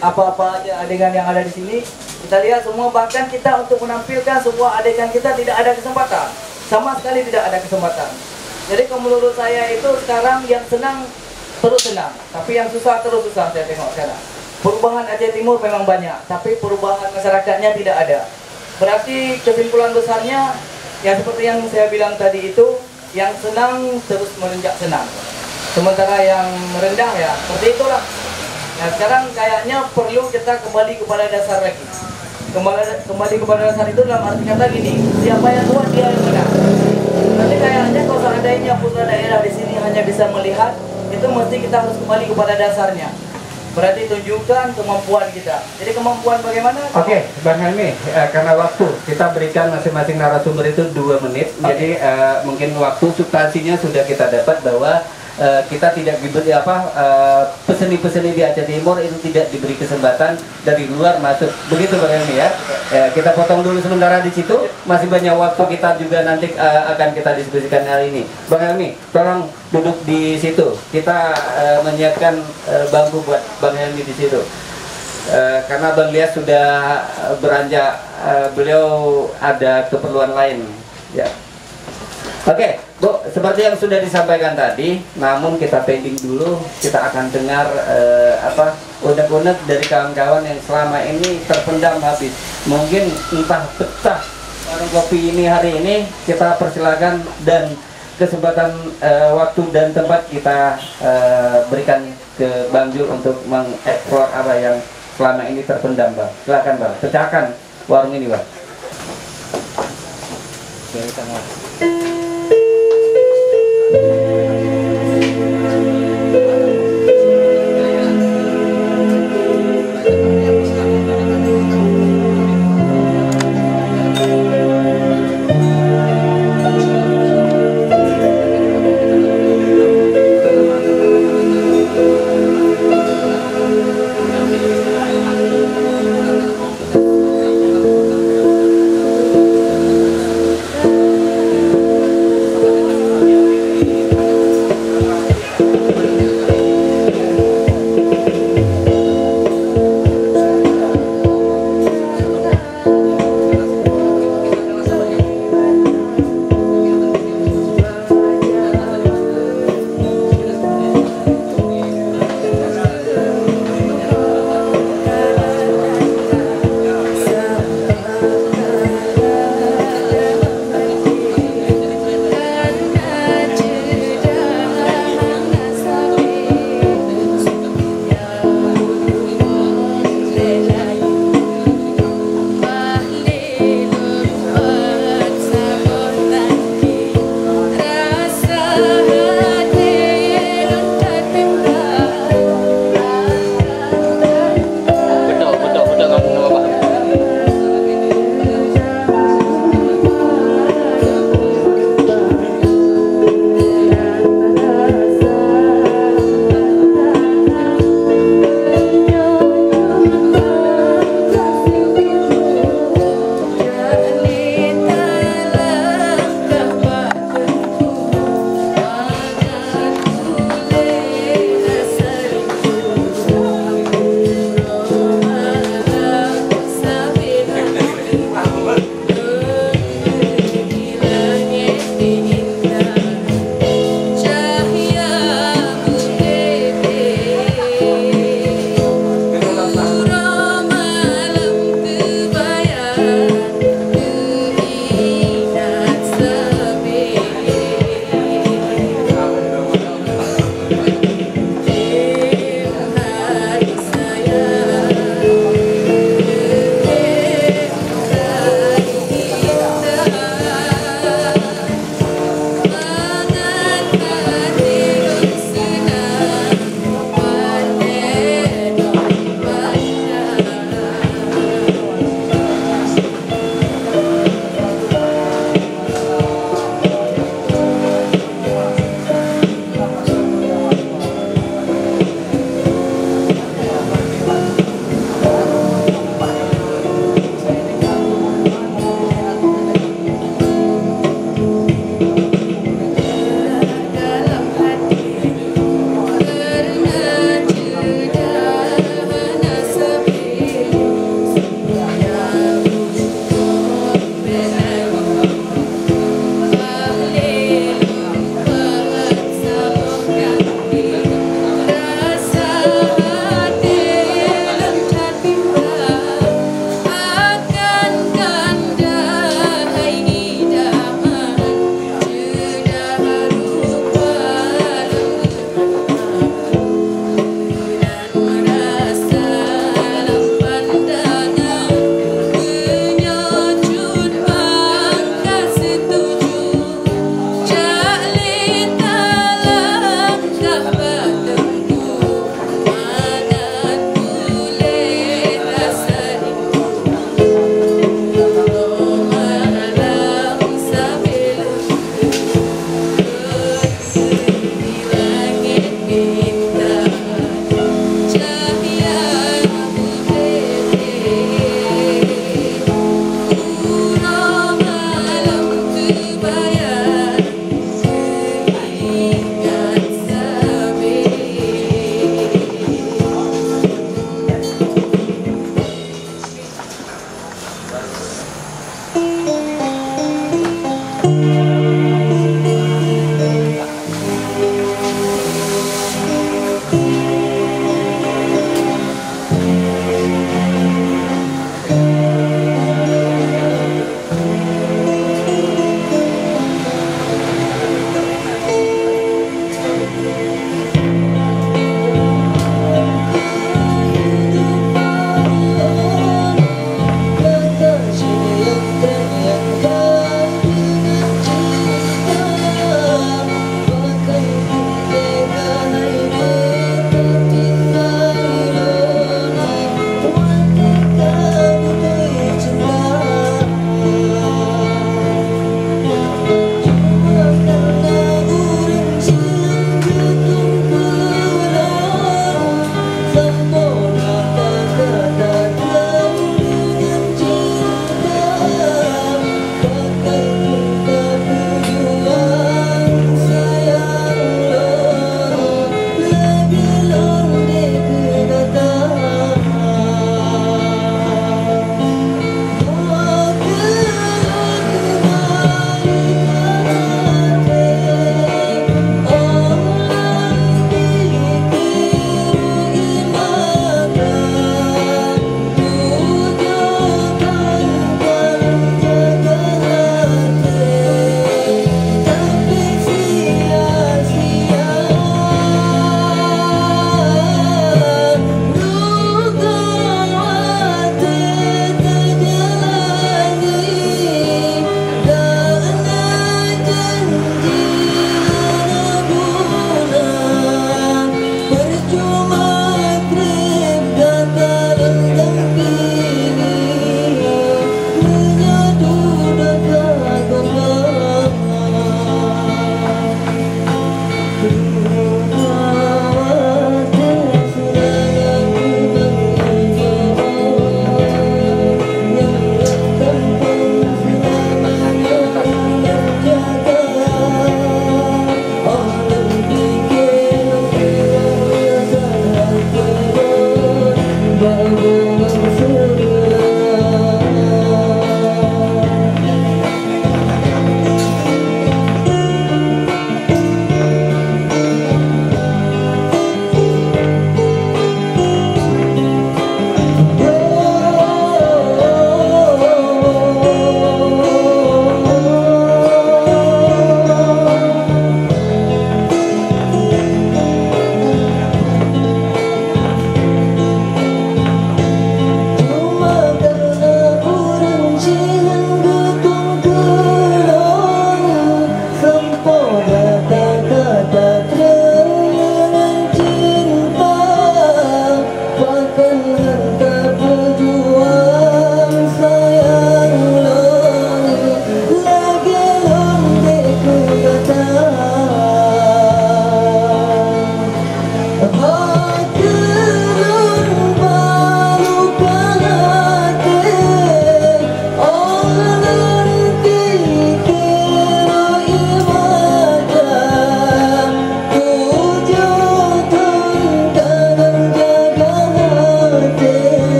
Speaker 6: apa-apa aja adegan yang ada di sini, kita lihat semua, bahkan kita untuk menampilkan sebuah adegan kita tidak ada kesempatan, sama sekali tidak ada kesempatan. Jadi menurut saya itu sekarang yang senang terus senang, tapi yang susah terus susah saya tengok sekarang. Perubahan Aceh Timur memang banyak, tapi perubahan masyarakatnya tidak ada. Berarti kesimpulan besarnya, ya seperti yang saya bilang tadi itu, yang senang terus menanjak senang. Sementara yang rendah ya seperti itulah. Nah sekarang kayaknya perlu kita kembali kepada dasar lagi. Kembali kepada dasar itu dalam arti kata gini, siapa yang kuat dia yang menang. kayaknya kalau seandainya putra daerah di sini hanya bisa melihat, itu mesti kita harus kembali kepada dasarnya. Berarti tunjukkan kemampuan kita. Jadi kemampuan bagaimana?
Speaker 2: Oke, Bang Helmi, karena waktu kita berikan masing-masing narasumber itu 2 menit. Jadi mungkin waktu substansinya sudah kita dapat bahwa kita tidak diberi peseni-peseni di Aceh Timur itu tidak diberi kesempatan dari luar masuk. Begitu Bang Helmi ya. Kita potong dulu sementara di situ. Masih banyak waktu kita juga nanti akan kita diskusikan hari ini. Bang Helmi, tolong duduk di situ. Kita menyiapkan bangku buat Bang Helmi di situ. Karena Bang Lias sudah beranjak, beliau ada keperluan lain. Ya. Oke, Bu, seperti yang sudah disampaikan tadi, namun kita pending dulu, kita akan dengar unek-unek dari kawan-kawan yang selama ini terpendam habis. Mungkin entah betah warung kopi ini hari ini, kita persilakan dan kesempatan waktu dan tempat kita berikan ke Bang Jul untuk mengeksplor apa yang selama ini terpendam, Bang. Silakan, Bang, pecahkan warung ini, Bang.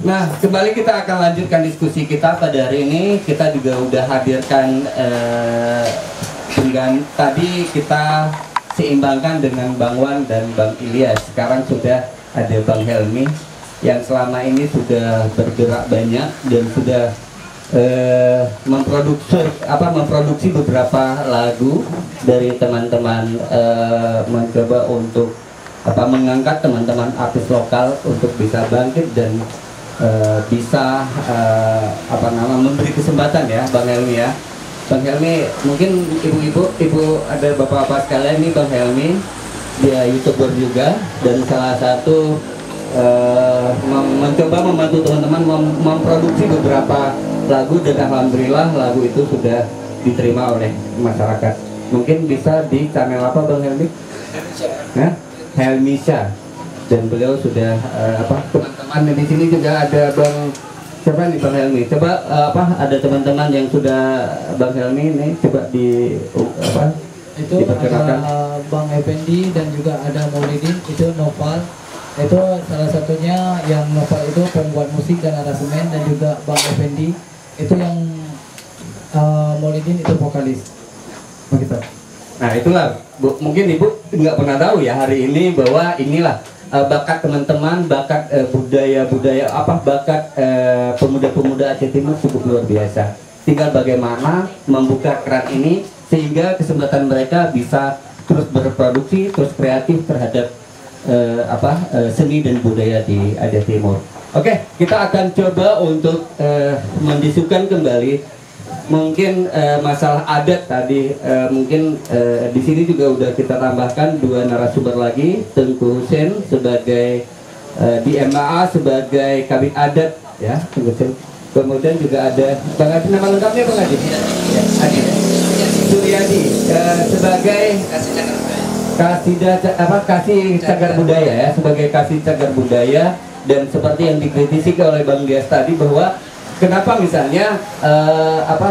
Speaker 2: Nah, kembali kita akan lanjutkan diskusi kita pada hari ini. Kita juga udah hadirkan dengan tadi kita seimbangkan dengan Bang Wan dan Bang Ilyas. Sekarang sudah ada Bang Helmi yang selama ini sudah bergerak banyak dan sudah memproduksi beberapa lagu dari teman-teman, mencoba untuk mengangkat teman-teman artis lokal untuk bisa bangkit dan bisa memberi kesempatan ya Bang Helmi ya. Bang Helmi, mungkin ibu ada bapak-bapak sekalian, ini Bang Helmi, dia YouTuber juga dan salah satu mencoba membantu teman-teman memproduksi beberapa lagu dan alhamdulillah lagu itu sudah diterima oleh masyarakat. Mungkin bisa di channel apa Bang Helmi? Helmisha. Dan beliau sudah teman-teman di sini juga ada Bang siapa nih Bang Helmi. Coba ada teman-teman yang sudah Bang Helmi ini coba
Speaker 6: itu
Speaker 2: diperkenalkan.
Speaker 6: ada Bang Effendi dan juga ada Maulidin, itu Noval. Itu salah satunya yang Noval itu pembuat musik dan aransemen, dan juga Bang Effendi itu yang Maulidin itu vokalis. Begitu.
Speaker 2: Nah itulah Bu, mungkin Ibu nggak pernah tahu ya hari ini bahwa inilah bakat teman-teman, bakat budaya-budaya bakat pemuda-pemuda Aceh Timur cukup luar biasa. Tinggal bagaimana membuka keran ini sehingga kesempatan mereka bisa terus berproduksi, terus kreatif terhadap seni dan budaya di Aceh Timur. Oke, kita akan coba untuk mendiskusikan kembali mungkin masalah adat tadi. Mungkin di sini juga udah kita tambahkan dua narasumber lagi, Tengku Hussein sebagai di MAA sebagai kabit adat ya, Tengku Hussein. Kemudian juga ada Bang Adi, nama lengkapnya Bang Adi? Ya, Adi Suryadi sebagai kasih cagar budaya ya, sebagai kasih cagar budaya. Dan seperti yang dikritisi oleh Bang Dias tadi bahwa kenapa misalnya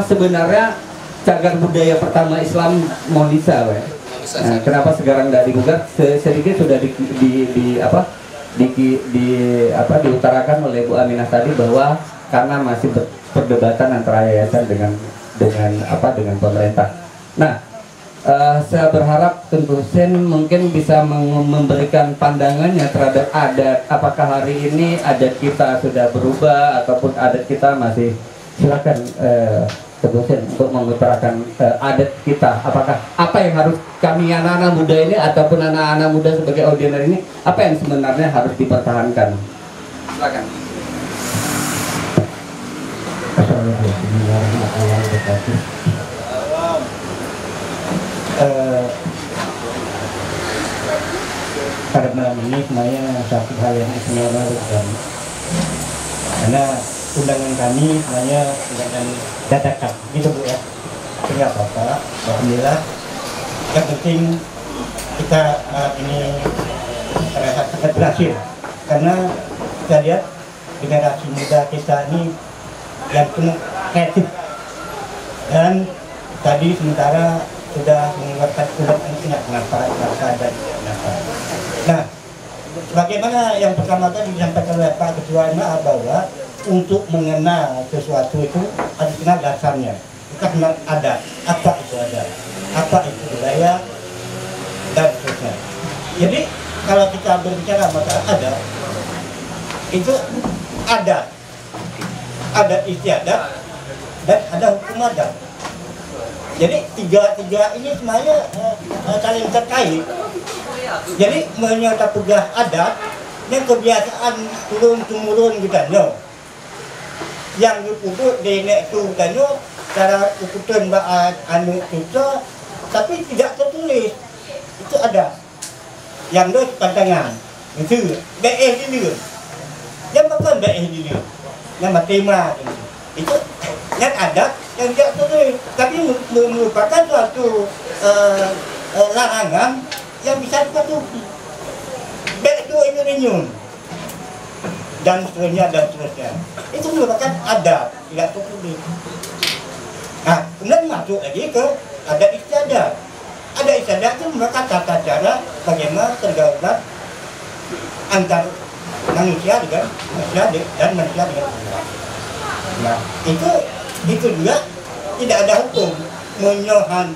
Speaker 2: sebenarnya cagar budaya pertama Islam Monisa, kenapa sekarang tidak digugat? Sedikit sudah diutarakan oleh Bu Aminah tadi bahwa karena masih perdebatan antara yayasan dengan pemerintah. Nah, saya berharap Tengku Hussein mungkin bisa memberikan pandangannya terhadap adat. Apakah hari ini adat kita sudah berubah ataupun adat kita masih? Silakan Tengku Hussein untuk mengutarakan adat kita. Apakah apa yang harus kami anak-anak muda ini ataupun anak-anak muda sebagai audiens ini, apa yang sebenarnya harus dipertahankan? Silakan. Assalamualaikum warahmatullahi wabarakatuh.
Speaker 7: Pada malam ini sebenarnya satu hal yang istimewa dan karena undangan kami sebenarnya undangan dadakan gitu Bu ya, tidak apa-apa. Alhamdulillah, yang penting kita ini sangat berhasil karena kita lihat generasi muda kita ini yang penuh kreatif dan tadi sementara sudah mengeluarkan undang-undang kenapa dan kenapa. Nah, bagaimana yang pertama kali disampaikan oleh Pak Ketua MA bahwa untuk mengenal sesuatu itu harus kenal dasarnya. Kita kenal adat, apa itu adat, apa itu budaya, dan seterusnya. Jadi kalau kita berbicara masalah adat, itu ada istiadat dan ada hukum adat. Jadi tiga ini sebenarnya saling terkait. Jadi menyata pegang adat dan kebiasaan turun-temurun gitu no. Yang dipupuk di nek tu kan no, cara ukuran anu itu tapi tidak tertulis. Itu ada. Yang dua pandangan. Itu BE dulu. Yang bukan BE dulu. Nama tema itu yang ada yang tidak tertulis, tapi merupakan suatu larangan yang bisa dipatuhi. Baik itu renyun dan seterusnya. Itu merupakan adat tidak tertulis. Nah, kemudian masuk lagi ke adat istiadat. Adat istiadat itu merupakan tata cara bagaimana tergabung antar manusia dengan manusia dan manusia dengan Tuhan. Nah, itu juga tidak ada hukum menyohan.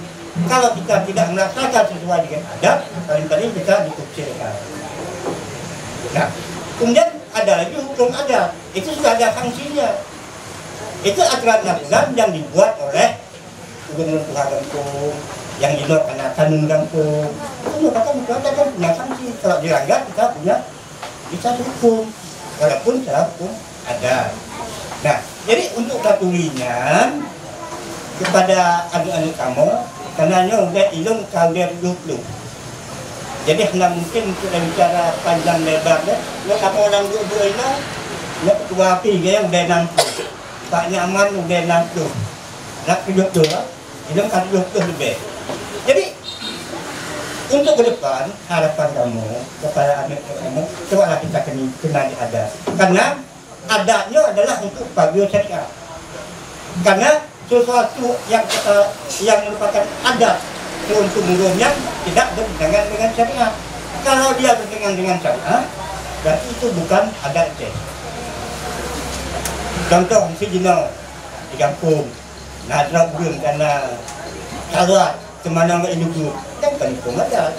Speaker 7: Kalau kita tidak melaksanakan sesuai dengan adat, paling-paling kita dikucilkan. Nah, kemudian ada lagi hukum adat, itu sudah ada sanksinya. Itu aturan-aturan yang dibuat oleh Gubernur Tuhan Kampung, yang dilaksanakan kampung. Itu merupakan ada kan punya sanksi. Kalau dilanggar kita punya bisa dihukum, walaupun secara hukum ada. Nah, jadi untuk katulinan kepada adik-adik kamu, karena udah ilmu kalian dulu. Jadi hendak mungkin kita bicara panjang lebar deh. Kalau orang dulu ini, ya ketua api yang udah nampu, Pak Nyaman udah nampu, nak hidup dulu, hidup kan hidup lebih. Jadi untuk ke depan harapan kamu kepada adik kamu, cobalah kita kenali adat. Karena adatnya adalah untuk pagio syariat. Karena sesuatu yang merupakan adat turun-temurunnya tidak bertentangan dengan syariat. Kalau dia bertentangan dengan syariat, berarti itu bukan adat. Contoh si Jino di kampung, nadra belum karena salat kemana nggak hidup kan hukum adat.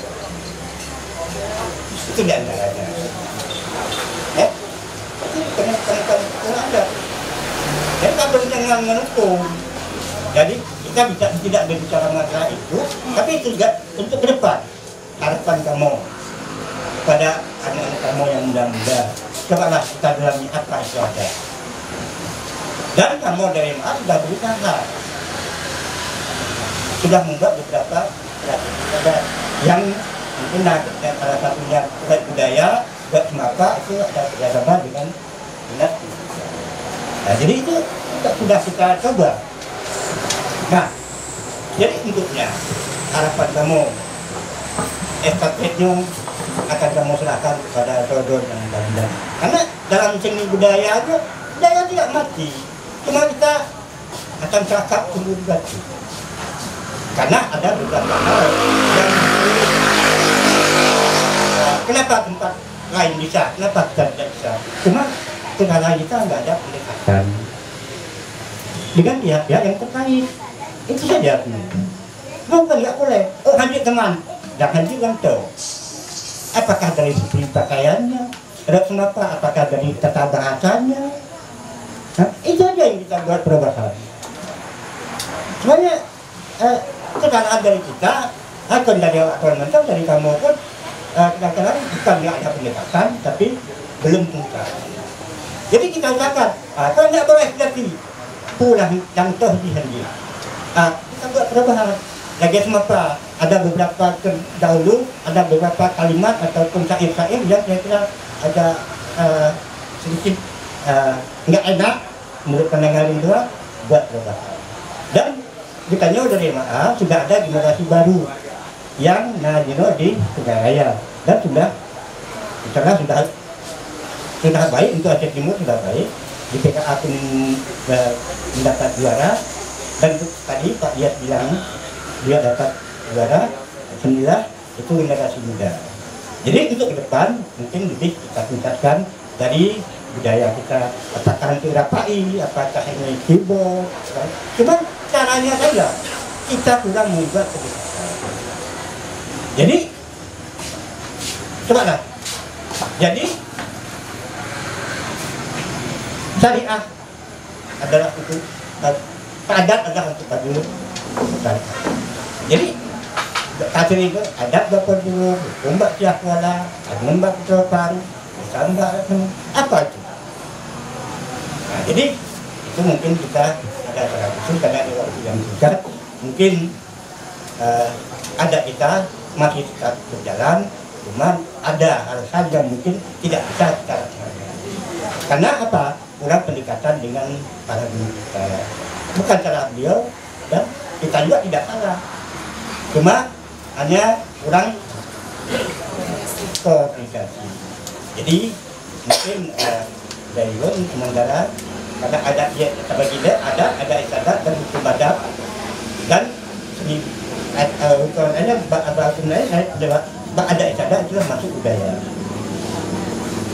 Speaker 7: Itu di antaranya. Itu hukum adat. Dan tak bertentangan dengan hukum. Jadi kita tidak berbicara masalah itu, tapi itu juga untuk ke depan. Harapan kamu pada anak-anak kamu yang muda-muda, cobalah kita dalami apa itu ada. Dan kamu dari mana sudah berusaha, sudah membuat beberapa adat yang mungkin salah satunya budaya, buat maka itu ada kerjasama dengan dinas. Nah, jadi itu sudah kita coba. Nah, jadi untuknya harapan kamu estafetnya akan kamu serahkan kepada saudara yang muda-muda. Karena dalam seni budaya itu budaya tidak mati, cuma kita akan serahkan sungguh ganti. Karena ada beberapa hal yang kenapa tempat lain bisa, kenapa kita tidak bisa? Cuma kendala kita nggak ada pendekatan dengan pihak-pihak yang terkait. Itu saja. Bukan nggak boleh. Oh, hadir teman, dan hadir kantor. Apakah dari segi pakaiannya, ada kenapa? Apakah dari tata bahasanya? Nah, itu aja yang kita buat perubahan. Sebenarnya kesalahan dari kita, akan dari aturan mental dari kamu pun kadang-kadang bukan nggak ada pendekatan, tapi belum tuntas. Jadi kita usahakan, kalau nggak boleh jadi pulang yang toh dihadir. Kita buat perubahan. Lagi semapa ada beberapa terdahulu, ada beberapa kalimat ataupun syair-syair yang kira-kira ada sedikit nggak enak menurut pandangan dua, buat perubahan. Dan ditanya dari maaf sudah ada generasi baru yang di Tegaraya dan sudah baik untuk Aceh Timur, sudah baik di PKA pun mendapat juara. Dan tadi Pak Dias bilang dia dapat juara, alhamdulillah itu generasi muda. Jadi untuk ke depan mungkin lebih kita tingkatkan dari budaya kita, apakah itu rapai, apakah ini kibo. Cuma caranya saja kita kurang membuat kedekatan. Jadi coba lah. Jadi syariah adalah itu, adat adalah untuk baju. Jadi kafir itu adat dapat dulu, ombak siap wala, ombak kecopan, ombak apa itu. Nah, jadi itu mungkin kita ada cara khusus karena di waktu yang singkat mungkin ada kita masih tetap berjalan, cuma ada hal-hal yang mungkin tidak bisa kita laksanakan. Karena apa? Kurang pendekatan dengan para guru kita. Bukan salah beliau dan kita juga tidak salah. Cuma hanya kurang komunikasi. Jadi mungkin dari sementara karena ada dia bagi dia ada ibadat dan hukum adat dan di hukumnya ada ibadat itu masuk budaya.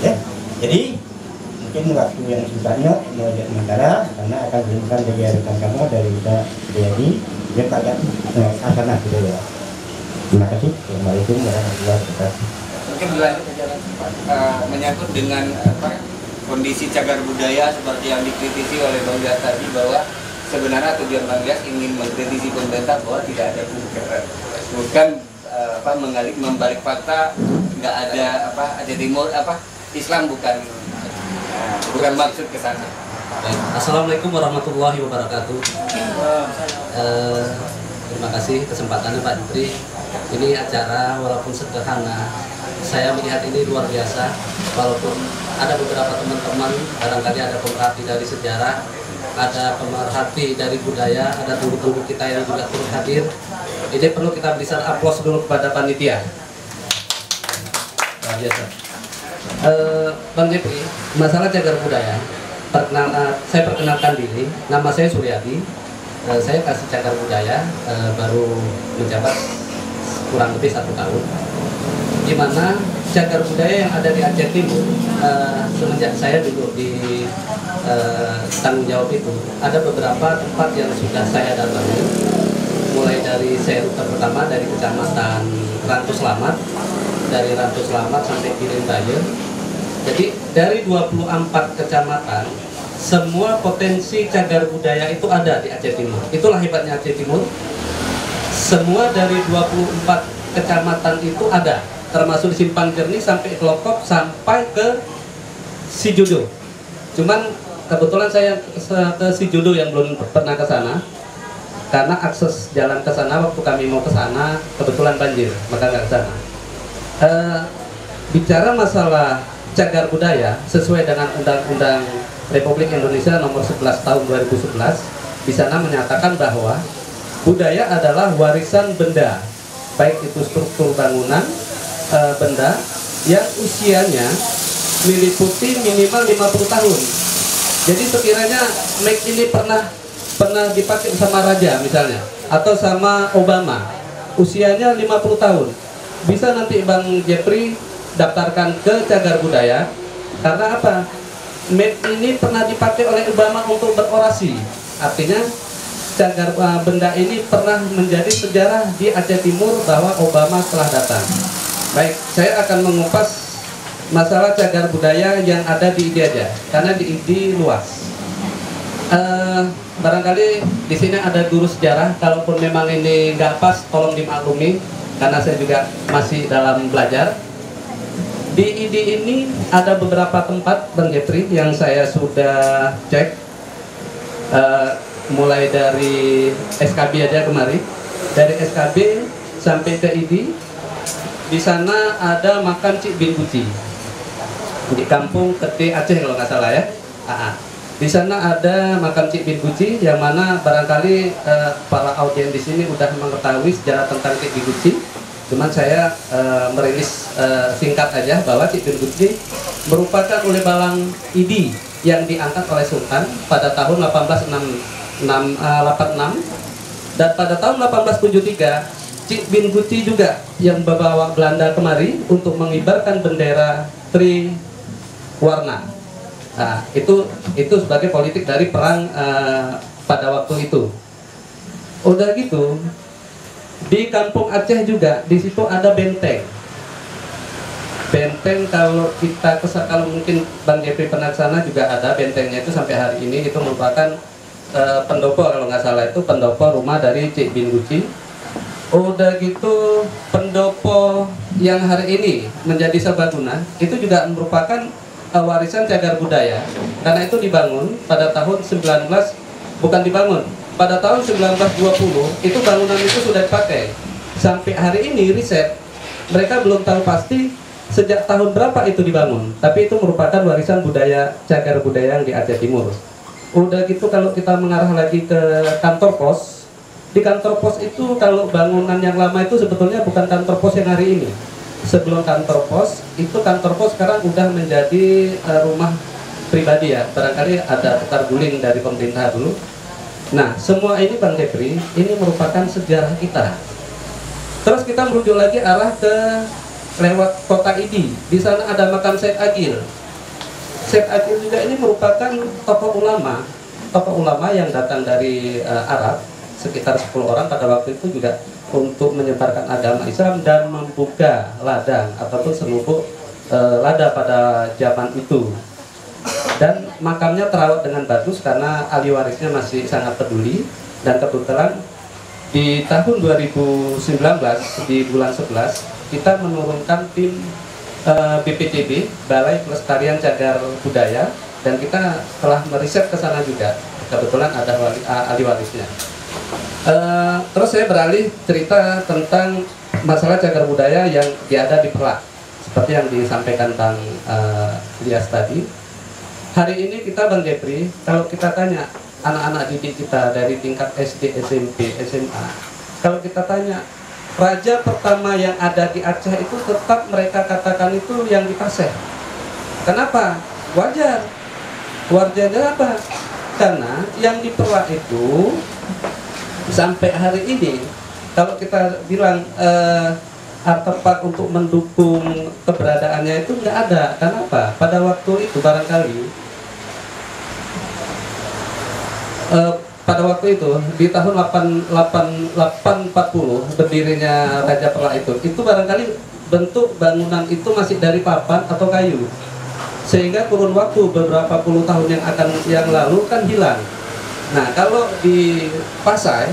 Speaker 7: Ya, Jadi mungkin waktu yang sisanya mau lihat sementara karena akan diumumkan dari rekan kamu dari Ida Jayadi dia pada asana budaya. Terima kasih. Assalamualaikum warahmatullahi wabarakatuh.
Speaker 2: Mungkin berlanjut menyangkut dengan kondisi cagar budaya seperti yang dikritisi oleh Bang Gias tadi, bahwa sebenarnya tujuan Bang Gias ingin mengkritisi pemerintah bahwa tidak ada bunker, bukan membalik fakta, nggak ada Aceh Timur Islam, bukan maksud ke sana.
Speaker 8: Assalamualaikum warahmatullahi wabarakatuh. Terima kasih kesempatannya Pak Jupri. Ini acara walaupun sederhana, saya melihat ini luar biasa. Walaupun ada beberapa teman-teman, barangkali ada pemerhati dari sejarah, ada pemerhati dari budaya, ada tunggu-tunggu kita yang juga turut hadir. Ini perlu kita berikan aplaus dulu kepada panitia. Luar biasa. Bang Jepri, masalah cagar budaya. Saya perkenalkan diri, nama saya Suryadi. Saya kasih cagar budaya baru menjabat kurang lebih 1 tahun. Di mana cagar budaya yang ada di Aceh Timur semenjak saya duduk di tanggung jawab itu, ada beberapa tempat yang sudah saya datangi, mulai dari saya rute pertama dari kecamatan Rantu Selamat, dari Rantu Selamat sampai Kirin Raya. Jadi dari 24 kecamatan, semua potensi cagar budaya itu ada di Aceh Timur. Itulah hebatnya Aceh Timur. Semua dari 24 kecamatan itu ada, termasuk di Simpang Jernih sampai ke Lokop sampai ke Sijudo. Cuman kebetulan saya ke Sijudo yang belum pernah ke sana, karena akses jalan ke sana waktu kami mau ke sana kebetulan banjir, maka nggak ke sana. Bicara masalah cagar budaya sesuai dengan Undang-Undang Republik Indonesia Nomor 11 Tahun 2011, di sana menyatakan bahwa budaya adalah warisan benda, baik itu struktur bangunan, benda yang usianya meliputi minimal 50 tahun. Jadi sekiranya mic ini pernah dipakai sama raja misalnya, atau sama Obama, usianya 50 tahun, bisa nanti Bang Jepri daftarkan ke cagar budaya. Karena apa? Mic ini pernah dipakai oleh Obama untuk berorasi, artinya cagar benda ini pernah menjadi sejarah di Aceh Timur bahwa Obama telah datang. Baik, saya akan mengupas masalah cagar budaya yang ada di IDI aja, karena di IDI luas. Barangkali di sini ada guru sejarah, kalaupun memang ini nggak pas, tolong dimaklumi, karena saya juga masih dalam belajar. Di IDI ini ada beberapa tempat, Bang Jepri, yang saya sudah cek. Mulai dari SKB aja kemarin, dari SKB sampai ke IDI, di sana ada makam Cik Bin Guci di kampung Kete Aceh kalau nggak salah ya. Di sana ada makam Cik Bin Guci, yang mana barangkali para audiens di sini udah mengetahui sejarah tentang Cik Bin Guci. Cuman saya merilis singkat aja bahwa Cik Bin Guci merupakan oleh balang IDI yang diangkat oleh Sultan pada tahun 1886, dan pada tahun 1873 Cik Bin Guci juga yang membawa Belanda kemari untuk mengibarkan bendera Triwarna. Nah, itu sebagai politik dari perang pada waktu itu. Udah gitu, di kampung Aceh juga di situ ada benteng. Benteng kalau kita kalau mungkin Bang Jepri pernah ke sana juga ada bentengnya, itu sampai hari ini itu merupakan pendopo, kalau nggak salah itu pendopo rumah dari Cik Bin Guci. Udah gitu pendopo yang hari ini menjadi serbaguna itu juga merupakan warisan cagar budaya, karena itu dibangun pada tahun pada tahun 1920 itu bangunan itu sudah dipakai. Sampai hari ini riset mereka belum tahu pasti sejak tahun berapa itu dibangun, tapi itu merupakan warisan budaya cagar budaya yang di Aceh Timur. Udah gitu kalau kita mengarah lagi ke kantor pos, di kantor pos itu kalau bangunan yang lama itu sebetulnya bukan kantor pos yang hari ini. Sebelum kantor pos, itu kantor pos sekarang udah menjadi rumah pribadi ya, barangkali ada tukar guling dari pemerintah dulu. Nah, semua ini Bang Jepri, ini merupakan sejarah kita. Terus kita merujuk lagi arah ke lewat kota IDI. Di sana ada makam Syed Agil. Syekh Akil juga ini merupakan tokoh ulama yang datang dari Arab, sekitar 10 orang pada waktu itu juga untuk menyebarkan agama Islam dan membuka ladang ataupun senubuk lada pada zaman itu. Dan makamnya terawat dengan bagus karena ahli warisnya masih sangat peduli. Dan kebetulan di tahun 2019 di bulan 11 kita menurunkan tim BPCB, Balai Pelestarian Cagar Budaya, dan kita telah meriset ke sana juga. Kebetulan ada ahli warisnya. Terus saya beralih cerita tentang masalah cagar budaya yang ada di Perlak, seperti yang disampaikan Bang Ilyas tadi. Hari ini kita Bang Jepri, kalau kita tanya anak-anak didik kita dari tingkat SD, SMP, SMA, kalau kita tanya raja pertama yang ada di Aceh itu tetap mereka katakan itu yang di Paseh. Kenapa? Wajar. Wajarnya apa? Karena yang di Perlak itu sampai hari ini kalau kita bilang artefak untuk mendukung keberadaannya itu nggak ada. Kenapa? Pada waktu itu barangkali pada waktu itu di tahun 840 berdirinya Raja Perlak itu barangkali bentuk bangunan itu masih dari papan atau kayu, sehingga kurun waktu beberapa puluh tahun yang lalu kan hilang. Nah, kalau di Pasai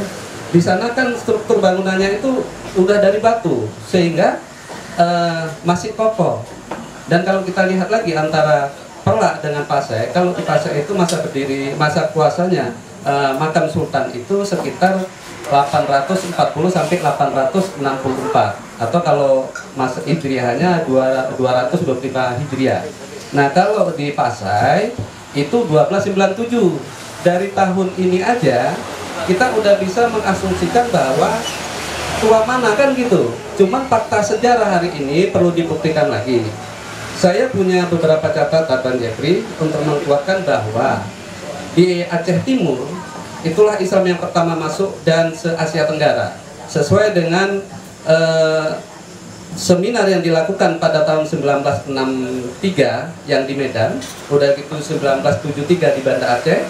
Speaker 8: di sana kan struktur bangunannya itu udah dari batu sehingga masih kokoh. Dan kalau kita lihat lagi antara Perlak dengan Pasai, kalau di Pasai itu masa kuasanya makam sultan itu sekitar 840 sampai 864, atau kalau masa hijriahnya 225 hijriah. Nah, kalau di Pasai itu 1297. Dari tahun ini aja kita udah bisa mengasumsikan bahwa tua mana kan gitu. Cuman fakta sejarah hari ini perlu dibuktikan lagi. Saya punya beberapa catatan Bang Jeffrey untuk menguatkan bahwa di Aceh Timur itulah Islam yang pertama masuk dan se-Asia Tenggara, sesuai dengan seminar yang dilakukan pada tahun 1963 yang di Medan, udah gitu 1973 di Banda Aceh,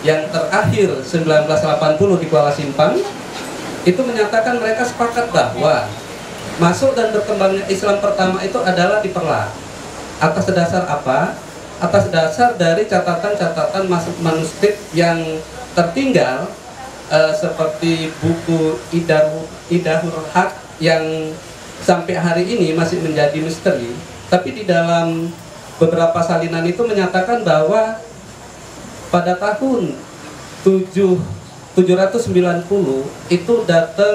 Speaker 8: yang terakhir 1980 di Kuala Simpang. Itu menyatakan mereka sepakat bahwa masuk dan berkembangnya Islam pertama itu adalah di Perlak. Atas dasar apa? Atas dasar dari catatan-catatan manuskrip yang tertinggal, seperti buku Idahul Haq yang sampai hari ini masih menjadi misteri. Tapi di dalam beberapa salinan itu menyatakan bahwa pada tahun 790 itu datang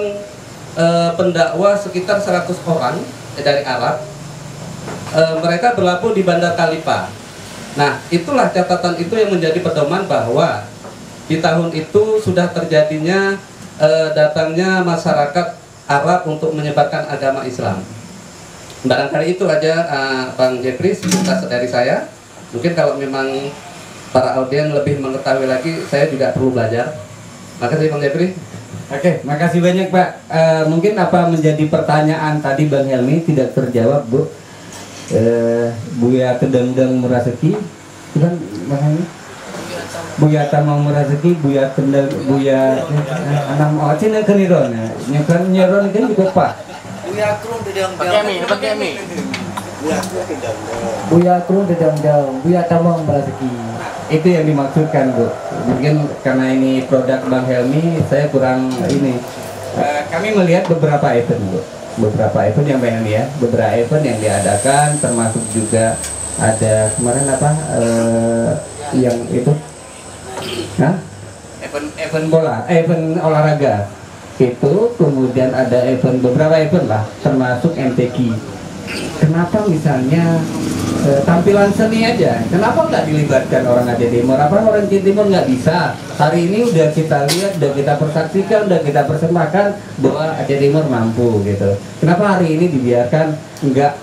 Speaker 8: pendakwa sekitar 100 orang dari Arab. Mereka berlabuh di Bandar Kalipa. Nah, itulah catatan itu yang menjadi pedoman bahwa di tahun itu sudah terjadinya datangnya masyarakat Arab untuk menyebarkan agama Islam. Barangkali itu aja Bang Jeffrey sekilas dari saya. Mungkin kalau memang para audien lebih mengetahui lagi, saya juga perlu belajar. Makasih Bang Jeffrey.
Speaker 2: Oke, makasih banyak Pak. Mungkin apa menjadi pertanyaan tadi Bang Helmi tidak terjawab, Bu. Buya Kedendeng Meraseki, kan Bang Helmi? Buya Tamang Meraseki, Buya Kendeng, Buya Anam Ocina Keniron, nyeron kan juga Pak.
Speaker 6: Buya Krung Dedang
Speaker 2: Buya Krung Dedang, Buya Tamang Meraseki. Itu yang dimaksudkan, Bu. Mungkin karena ini produk Bang Helmi, saya kurang ini. Kami melihat beberapa event, Bu. Beberapa event yang Bang Helmi ya, beberapa event yang diadakan, termasuk juga ada kemarin apa yang itu, event bola, event olahraga itu, kemudian ada event beberapa event lah, termasuk MTQ. Kenapa misalnya tampilan seni aja, kenapa nggak dilibatkan orang Aceh Timur? Apa orang Aceh Timur nggak bisa? Hari ini udah kita lihat, udah kita persaksikan, udah kita persembahkan bahwa Aceh Timur mampu gitu. Kenapa hari ini dibiarkan nggak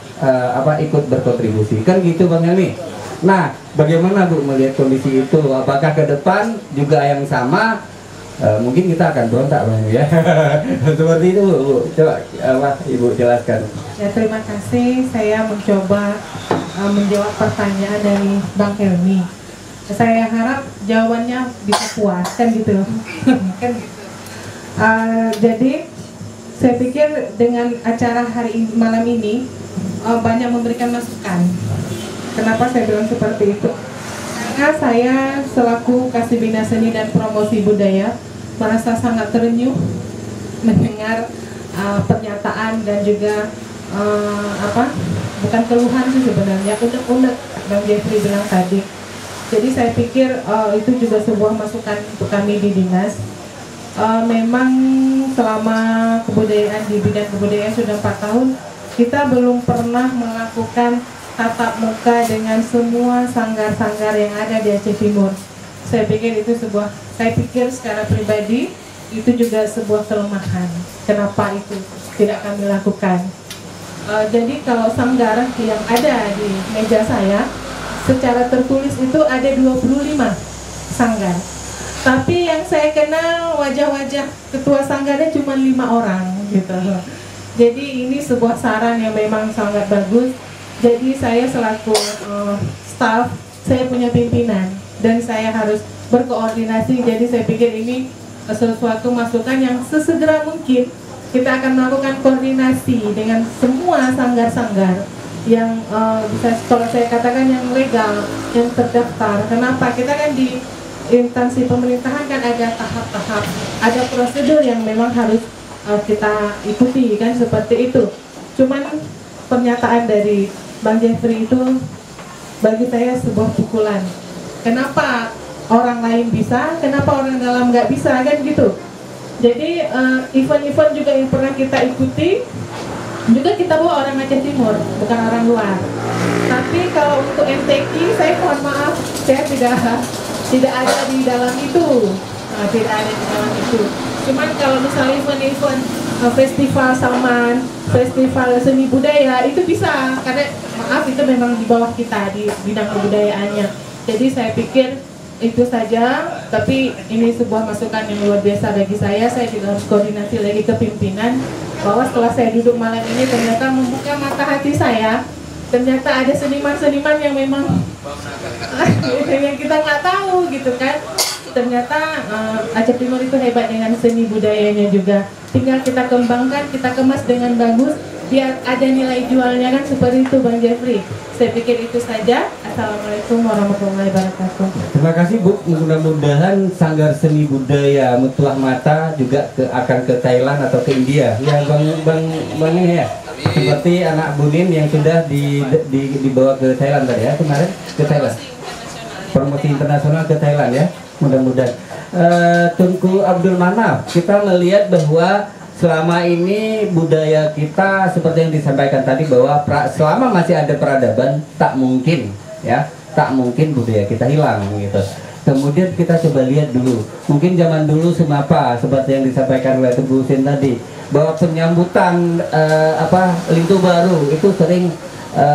Speaker 2: ikut berkontribusi? Kan gitu Bang Helmi. Nah, bagaimana Bu melihat kondisi itu? Apakah ke depan juga yang sama? Mungkin kita akan berontak Bang ya. Seperti itu Bu. Coba Ibu jelaskan.
Speaker 3: Ya, terima kasih. Saya mencoba menjawab pertanyaan dari Bang Helmi. Saya harap jawabannya bisa puas, kan gitu. Kan gitu. Jadi saya pikir dengan acara malam ini banyak memberikan masukan. Kenapa saya bilang seperti itu? Karena saya selaku Kasibina Seni dan Promosi Budaya merasa sangat terenyuh mendengar pernyataan dan juga bukan keluhan sih sebenarnya, unek-unek Bang Jeffrey bilang tadi. Jadi saya pikir itu juga sebuah masukan untuk kami di dinas. Memang selama kebudayaan di bidang kebudayaan sudah 4 tahun, kita belum pernah melakukan tatap muka dengan semua sanggar-sanggar yang ada di Aceh Timur. Saya pikir secara pribadi itu juga sebuah kelemahan. Kenapa itu tidak kami lakukan? Jadi kalau sanggar yang ada di meja saya, secara tertulis itu ada 25 sanggar. Tapi yang saya kenal wajah-wajah ketua sanggarnya cuma 5 orang gitu. Jadi ini sebuah saran yang memang sangat bagus. Jadi saya selaku staff, saya punya pimpinan dan saya harus berkoordinasi. Jadi saya pikir ini sesuatu masukan yang sesegera mungkin kita akan melakukan koordinasi dengan semua sanggar-sanggar yang bisa, kalau saya katakan, yang legal, yang terdaftar. Kenapa? Kita kan di instansi pemerintahan kan ada tahap-tahap, ada prosedur yang memang harus kita ikuti kan, seperti itu. Cuman pernyataan dari Bang Jeffrey itu bagi saya sebuah pukulan. Kenapa orang lain bisa, kenapa orang dalam nggak bisa, kan gitu. Jadi event-event juga yang pernah kita ikuti juga kita bawa orang Aceh Timur, bukan orang luar. Tapi kalau untuk MTQ, saya mohon maaf, saya tidak ada di dalam itu, tidak ada di dalam itu. Cuman kalau misalnya event-event festival Salman, festival seni budaya itu bisa, karena maaf itu memang di bawah kita di bidang kebudayaannya. Jadi saya pikir itu saja, tapi ini sebuah masukan yang luar biasa bagi saya. Saya juga harus koordinasi lagi ke pimpinan, bahwa setelah saya duduk malam ini ternyata membuka mata hati saya. Ternyata ada seniman-seniman yang memang yang kita nggak tahu gitu kan. Ternyata Aceh Timur itu hebat dengan seni budayanya juga. Tinggal kita kembangkan, kita kemas dengan bagus, biar ada nilai jualnya kan, seperti itu Bang Jeffrey. Saya pikir itu saja. Assalamualaikum warahmatullahi wabarakatuh.
Speaker 2: Terima kasih Bu. Mudah-mudahan Sanggar Seni Budaya Mutlak Mata juga akan ke Thailand atau ke India. Ya Bang ini ya. Seperti anak Bunin yang sudah dibawa ke Thailand tadi ya, kemarin ke Thailand. Promosi internasional ke Thailand ya. Mudah-mudahan. Tunku Abdul Manaf, kita melihat bahwa selama ini budaya kita seperti yang disampaikan tadi, bahwa selama masih ada peradaban tak mungkin budaya kita hilang gitu. Kemudian kita coba lihat dulu, mungkin zaman dulu semapa seperti yang disampaikan oleh Teguh Husin tadi, bahwa penyambutan Lintu Baru itu sering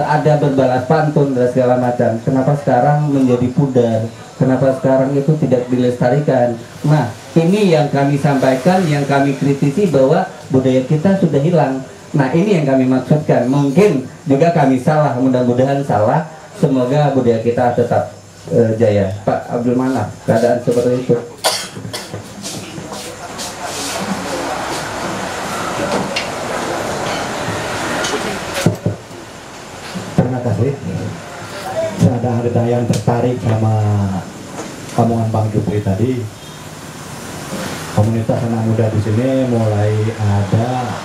Speaker 2: ada berbalas pantun dan segala macam. Kenapa sekarang menjadi pudar? Kenapa sekarang itu tidak dilestarikan? Nah, ini yang kami sampaikan, yang kami kritisi, bahwa budaya kita sudah hilang. Nah, ini yang kami maksudkan. Mungkin juga kami salah, mudah-mudahan salah. Semoga budaya kita tetap jaya. Pak Abdul Manaf, keadaan seperti itu.
Speaker 7: Terima kasih. Saya ada yang tertarik sama omongan Bang Jupri tadi. Komunitas anak muda di sini mulai ada,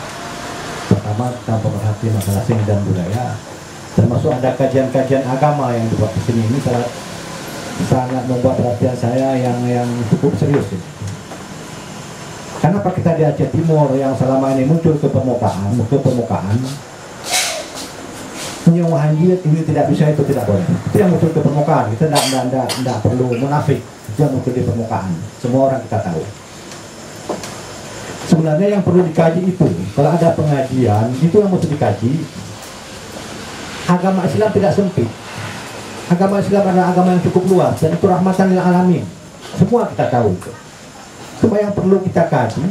Speaker 7: pertama tanpa perhatian masalah seni dan budaya, termasuk ada kajian-kajian agama yang dibuat di sini. Ini sangat membuat perhatian saya yang cukup serius. Kenapa kita di Aceh Timur yang selama ini muncul ke permukaan, penyewaan jilid ini tidak bisa, itu tidak boleh. Itu yang muncul ke permukaan. Kita tidak perlu munafik. Itu yang muncul di permukaan. Semua orang kita tahu. Sebenarnya yang perlu dikaji itu, kalau ada pengajian, itu yang mesti dikaji. Agama Islam tidak sempit. Agama Islam adalah agama yang cukup luas, dan itu rahmatan lil alamin. Semua kita tahu itu. Cuma yang perlu kita kaji,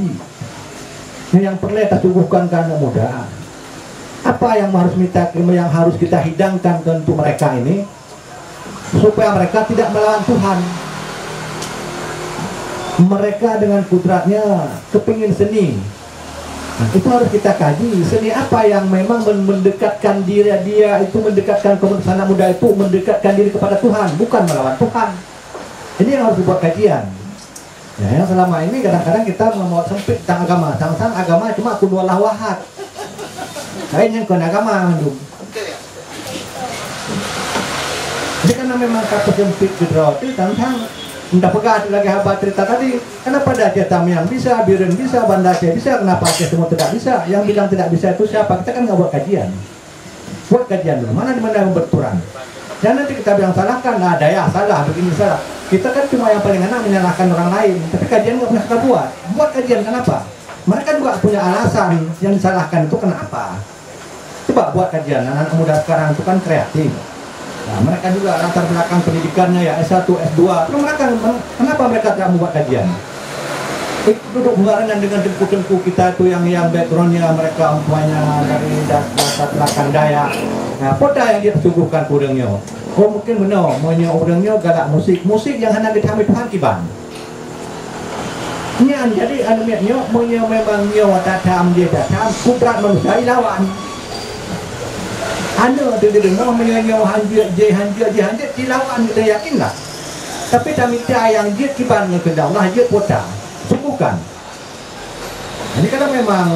Speaker 7: yang perlu kita suguhkan ke anak muda,
Speaker 9: Apa yang harus kita hidangkan untuk mereka ini supaya mereka tidak melawan Tuhan. Mereka dengan kudratnya kepingin seni. Nah, itu harus kita kaji seni apa yang memang mendekatkan diri dia itu, mendekatkan komunitas anak muda itu, mendekatkan diri kepada Tuhan, bukan melawan Tuhan. Ini yang harus dibuat kajian. Ya, yang selama ini kadang-kadang kita membuat sempit tentang agama. Tentang agama cuma kuduallah wahad. Kayaknya bukan agama, Dum. Jadi karena memang kata sempit kedua itu tentang Nda pegat lagi habat cerita tadi. Kenapa dah Aceh Tamiang bisa, Biren bisa, Banda Aceh bisa, kenapa Aceh semua tidak bisa? Yang bilang tidak bisa itu siapa? Kita kan nggak buat kajian. Buat kajian dulu. Mana di mana yang berturang. Jangan nanti kita bilang salahkan, nah daya salah, begini salah. Kita kan cuma yang paling enak menyalahkan orang lain. Tapi kajian nggak pernah kita buat. Buat kajian kenapa? Mereka juga punya alasan yang disalahkan itu kenapa? Coba buat kajian. Anak muda sekarang itu kan kreatif. Nah, mereka juga latar belakang pendidikannya ya S1, S2. Terus mereka, kenapa mereka tidak membuat kajian? Duduk barengan dengan tengku-tengku kita itu yang backgroundnya mereka umpamanya dari latar belakang Dayak. Nah, poda yang dia sungguhkan kurangnya. Oh mungkin benar, maunya orangnya galak musik yang hanya dihamil Tuhan kiban. Nyan jadi anunya maunya memang nyawa tatam dia tatam, kudrat manusia lawan. Anda dengar menyanyi hanjir dilawan kita yakinlah. Tapi tamita yang dia kiban kedah Allah dia poda. Sungguhkan. Ini karena memang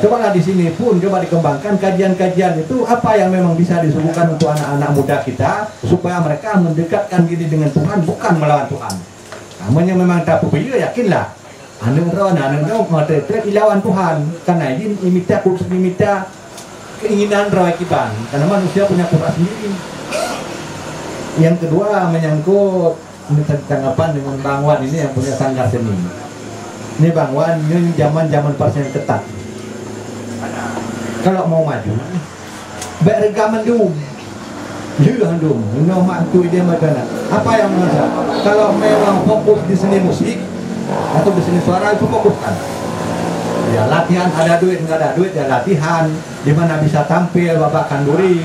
Speaker 9: cobalah di sini pun coba dikembangkan kajian-kajian itu apa yang memang bisa disungguhkan untuk anak-anak muda kita supaya mereka mendekatkan diri dengan Tuhan bukan melawan Tuhan. Namanya memang tak perlu yakinlah. Anu mau ilawan Tuhan karena ini imita keinginan rawakiban karena manusia punya kudrat sendiri. Yang kedua menyangkut tanggapan dengan Bang Wan ini yang punya sanggar seni. Ini Bang Wan ini zaman persen ketat. Kalau mau maju, baik rekaman dulu. Jual dulu. Nama tu dia macam apa yang masa? Kalau memang fokus di seni musik atau di seni suara itu fokuskan. Ya latihan ada duit nggak ada duit ya latihan. Di mana bisa tampil bapak kanduri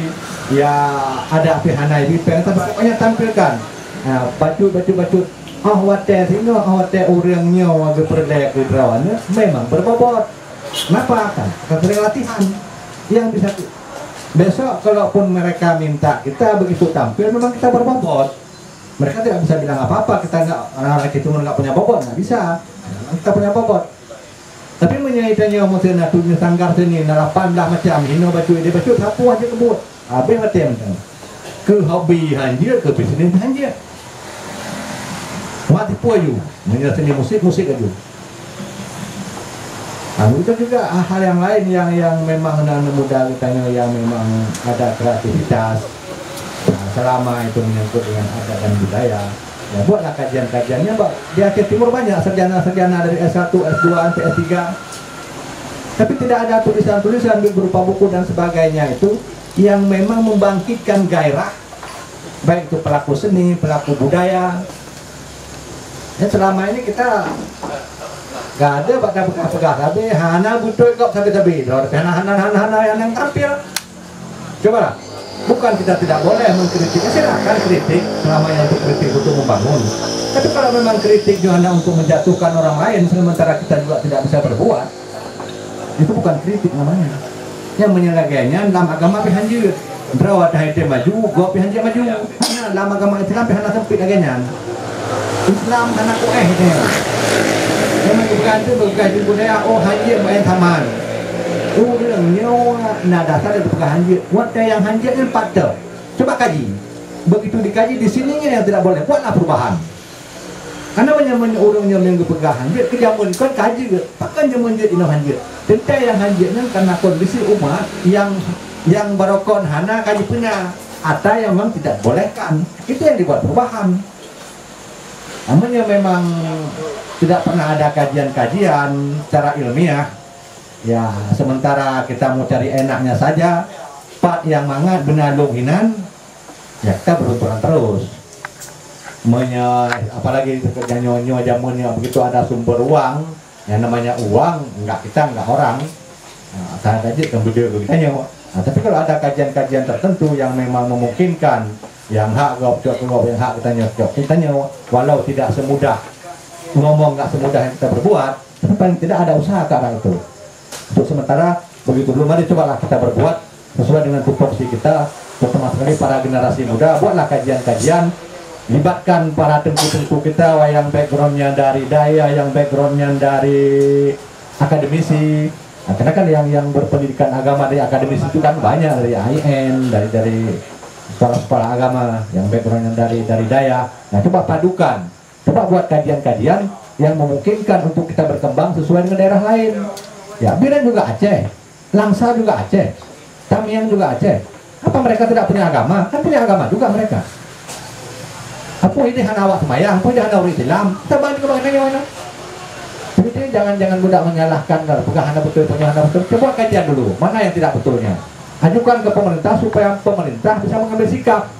Speaker 9: ya ada pihana ini pengen banyak tampilkan baju wate sini wate orangnya warga perdaya kedrawannya memang berbobot kenapa kan sering latihan yang bisa besok kalaupun mereka minta kita begitu tampil memang kita berbobot mereka tidak bisa bilang apa-apa kita nggak anak-anak itu nggak punya bobot nggak bisa kita punya bobot. Tapi menyaitanya maksudnya tujuh sanggar seni 18 macam hino baju dia baju sapu aja kebut. Habis macam tu. Ke hobi hanjir ke bisnes hanjir. Mati puaju. Menjadi seni musik aja. Itu juga hal yang lain yang memang anak muda kita yang memang ada kreativitas. Selama itu menyangkut dengan adat dan budaya. Ya buatlah kajian-kajiannya, Pak. Di Aceh Timur banyak sarjana-sarjana dari S1, S2, sampai S3. Tapi tidak ada tulisan-tulisan berupa buku dan sebagainya itu yang memang membangkitkan gairah baik itu pelaku seni, pelaku budaya. Ya selama ini kita gak ada pada bekas-bekas tapi hana butuh kok sabi-sabi. Hana yang tampil. Cobalah. Bukan kita tidak boleh mengkritik, silakan kritik selama yang untuk kritik untuk membangun. Tapi kalau memang kritik hanya untuk menjatuhkan orang lain sementara kita juga tidak bisa berbuat, itu bukan kritik namanya. Yang menyelagainya dalam agama pihanjir, berawat haite maju, gua pihanjir maju. Karena dalam agama Islam pihana sempit agaknya. Islam karena kueh dia. Memang berganti berganti budaya hanjir main taman. Orangnya nak dasar itu bukan hanjir. Wadah yang hanjir ini patah. Coba kaji. Begitu dikaji di sininya yang tidak boleh. Buatlah perubahan. Karena banyak orangnya yang berpegang hanjir. Kejamun kan kaji. Pakai jamun dia ino hanjir. Tentang yang hanjirnya karena kondisi umat yang barokon hana kaji punya. Atau yang memang tidak bolehkan. Itu yang dibuat perubahan. Namanya memang tidak pernah ada kajian-kajian secara ilmiah. Ya, sementara kita mau cari enaknya saja, Pak yang mangat benar loginan, ya kita berunturan terus. Apalagi kerja nyonya jamunya begitu ada sumber uang, yang namanya uang, enggak kita enggak orang. Saya aja kan berdua begitanya. Tapi kalau ada kajian-kajian tertentu yang memang memungkinkan, yang hak yang hak kitanya, walau tidak semudah ngomong, nggak semudah yang kita berbuat, tapi paling tidak ada usaha ke arah itu. Untuk sementara begitu dulu, mari cobalah kita berbuat sesuai dengan tupoksi kita, terutama sekali para generasi muda. Buatlah kajian-kajian, libatkan para tengku-tengku kita yang backgroundnya dari daya, yang backgroundnya dari akademisi. Nah, karena kan yang berpendidikan agama dari akademis itu kan banyak, dari AIN, dari sekolah-sekolah agama yang backgroundnya dari daya. Nah, coba padukan, coba buat kajian-kajian yang memungkinkan untuk kita berkembang sesuai dengan daerah lain. Ya, Biren juga Aceh, Langsa juga Aceh, Tamiang juga Aceh. Apa mereka tidak punya agama? Kan punya agama juga mereka. Apa ini hana awak semayang, apa ini hana orang Islam? Kita banding ke mana? Jadi jangan mudah menyalahkan, bukan hana betul, punya hana betul. Coba kajian dulu, mana yang tidak betulnya. Ajukan ke pemerintah supaya pemerintah bisa mengambil sikap.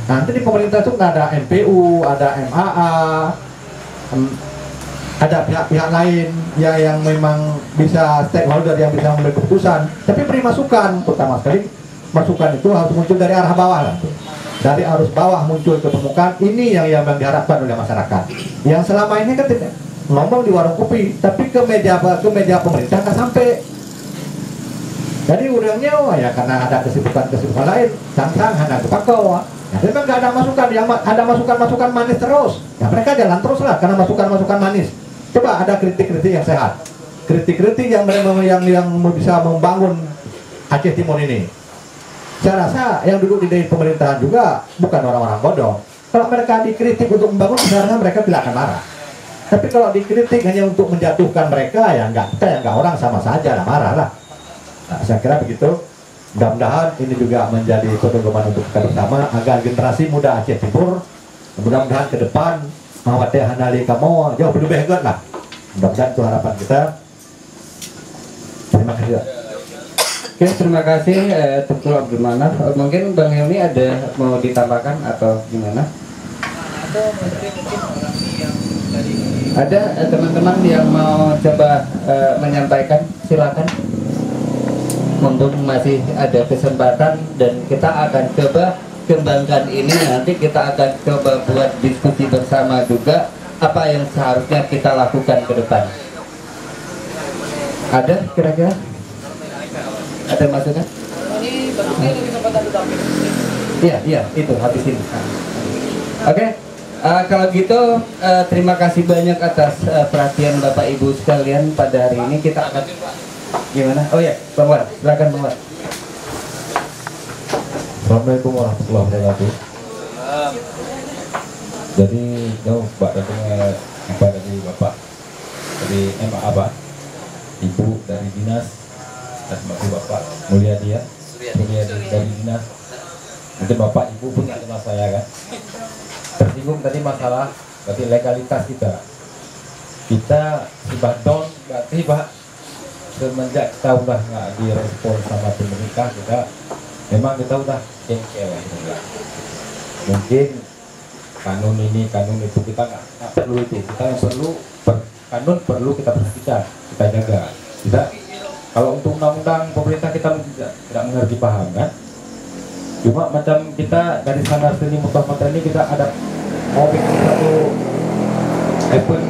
Speaker 9: Nanti di pemerintah itu ada MPU, ada MAA, ada pihak-pihak lain yang memang bisa stakeholder yang bisa mengambil keputusan. Tapi beri masukan, pertama sekali masukan itu harus muncul dari arah bawah lah. Dari arus bawah muncul ke permukaan, ini yang diharapkan oleh masyarakat. Yang selama ini kan tidak ngomong di warung kopi, tapi ke meja pemerintah nggak sampai. Jadi urangnya ya karena ada kesibukan lain, sang-sang hanya kepakau. Ya, memang nggak ada masukan, yang ada masukan manis terus. Ya mereka jalan terus lah karena masukan manis. Coba ada kritik-kritik yang sehat, kritik-kritik yang bisa membangun Aceh Timur ini. Saya rasa yang duduk di pemerintahan juga bukan orang-orang bodoh. Kalau mereka dikritik untuk membangun, sebenarnya mereka tidak akan marah. Tapi kalau dikritik hanya untuk menjatuhkan mereka, ya enggak, kita ya enggak, orang sama saja lah, marah lah. Nah, saya kira begitu. Mudah-mudahan ini juga menjadi pedoman untuk kita bersama agar generasi muda Aceh Timur mudah-mudahan ke depan mawate hanali kamu jauh lebih hebat lah. Mudah-mudahan itu harapan kita. Terima kasih.
Speaker 2: Oke, terima kasih Dr. Abdul Manaf. Mungkin Bang Helmi ada mau ditambahkan atau gimana? Ada teman-teman yang mau coba menyampaikan, silakan. Mumpung masih ada kesempatan dan kita akan coba kembangkan ini, nanti kita akan coba buat diskusi bersama juga apa yang seharusnya kita lakukan ke depan. Ada kira-kira? Ada maksudnya? Iya, itu habis ini. Oke. Kalau gitu terima kasih banyak atas perhatian Bapak Ibu sekalian pada hari ini. Kita akan gimana? Oh ya, Bang War, silakan Bang War.
Speaker 5: Assalamualaikum warahmatullahi wabarakatuh. Jadi jauh Pak datangnya apa dari Bapak dari MA Pak, Ibu dari dinas, dan Bapak Mulyadi dari dinas. Mungkin Bapak Ibu pun nggak kenal saya kan. Tersinggung tadi masalah berarti legalitas kita sudah down, berarti Pak semenjak kita udah nggak direspon sama pemerintah, memang kita udah jengkel ya. Mungkin kanun itu kita nggak perlu itu, kita yang perlu kanun perlu kita perhatikan, kita jaga. Tidak, kalau untuk undang-undang pemerintah kita tidak mengerti paham kan. Cuma macam kita dari sana sini mutlak ini kita ada mau bikin satu event,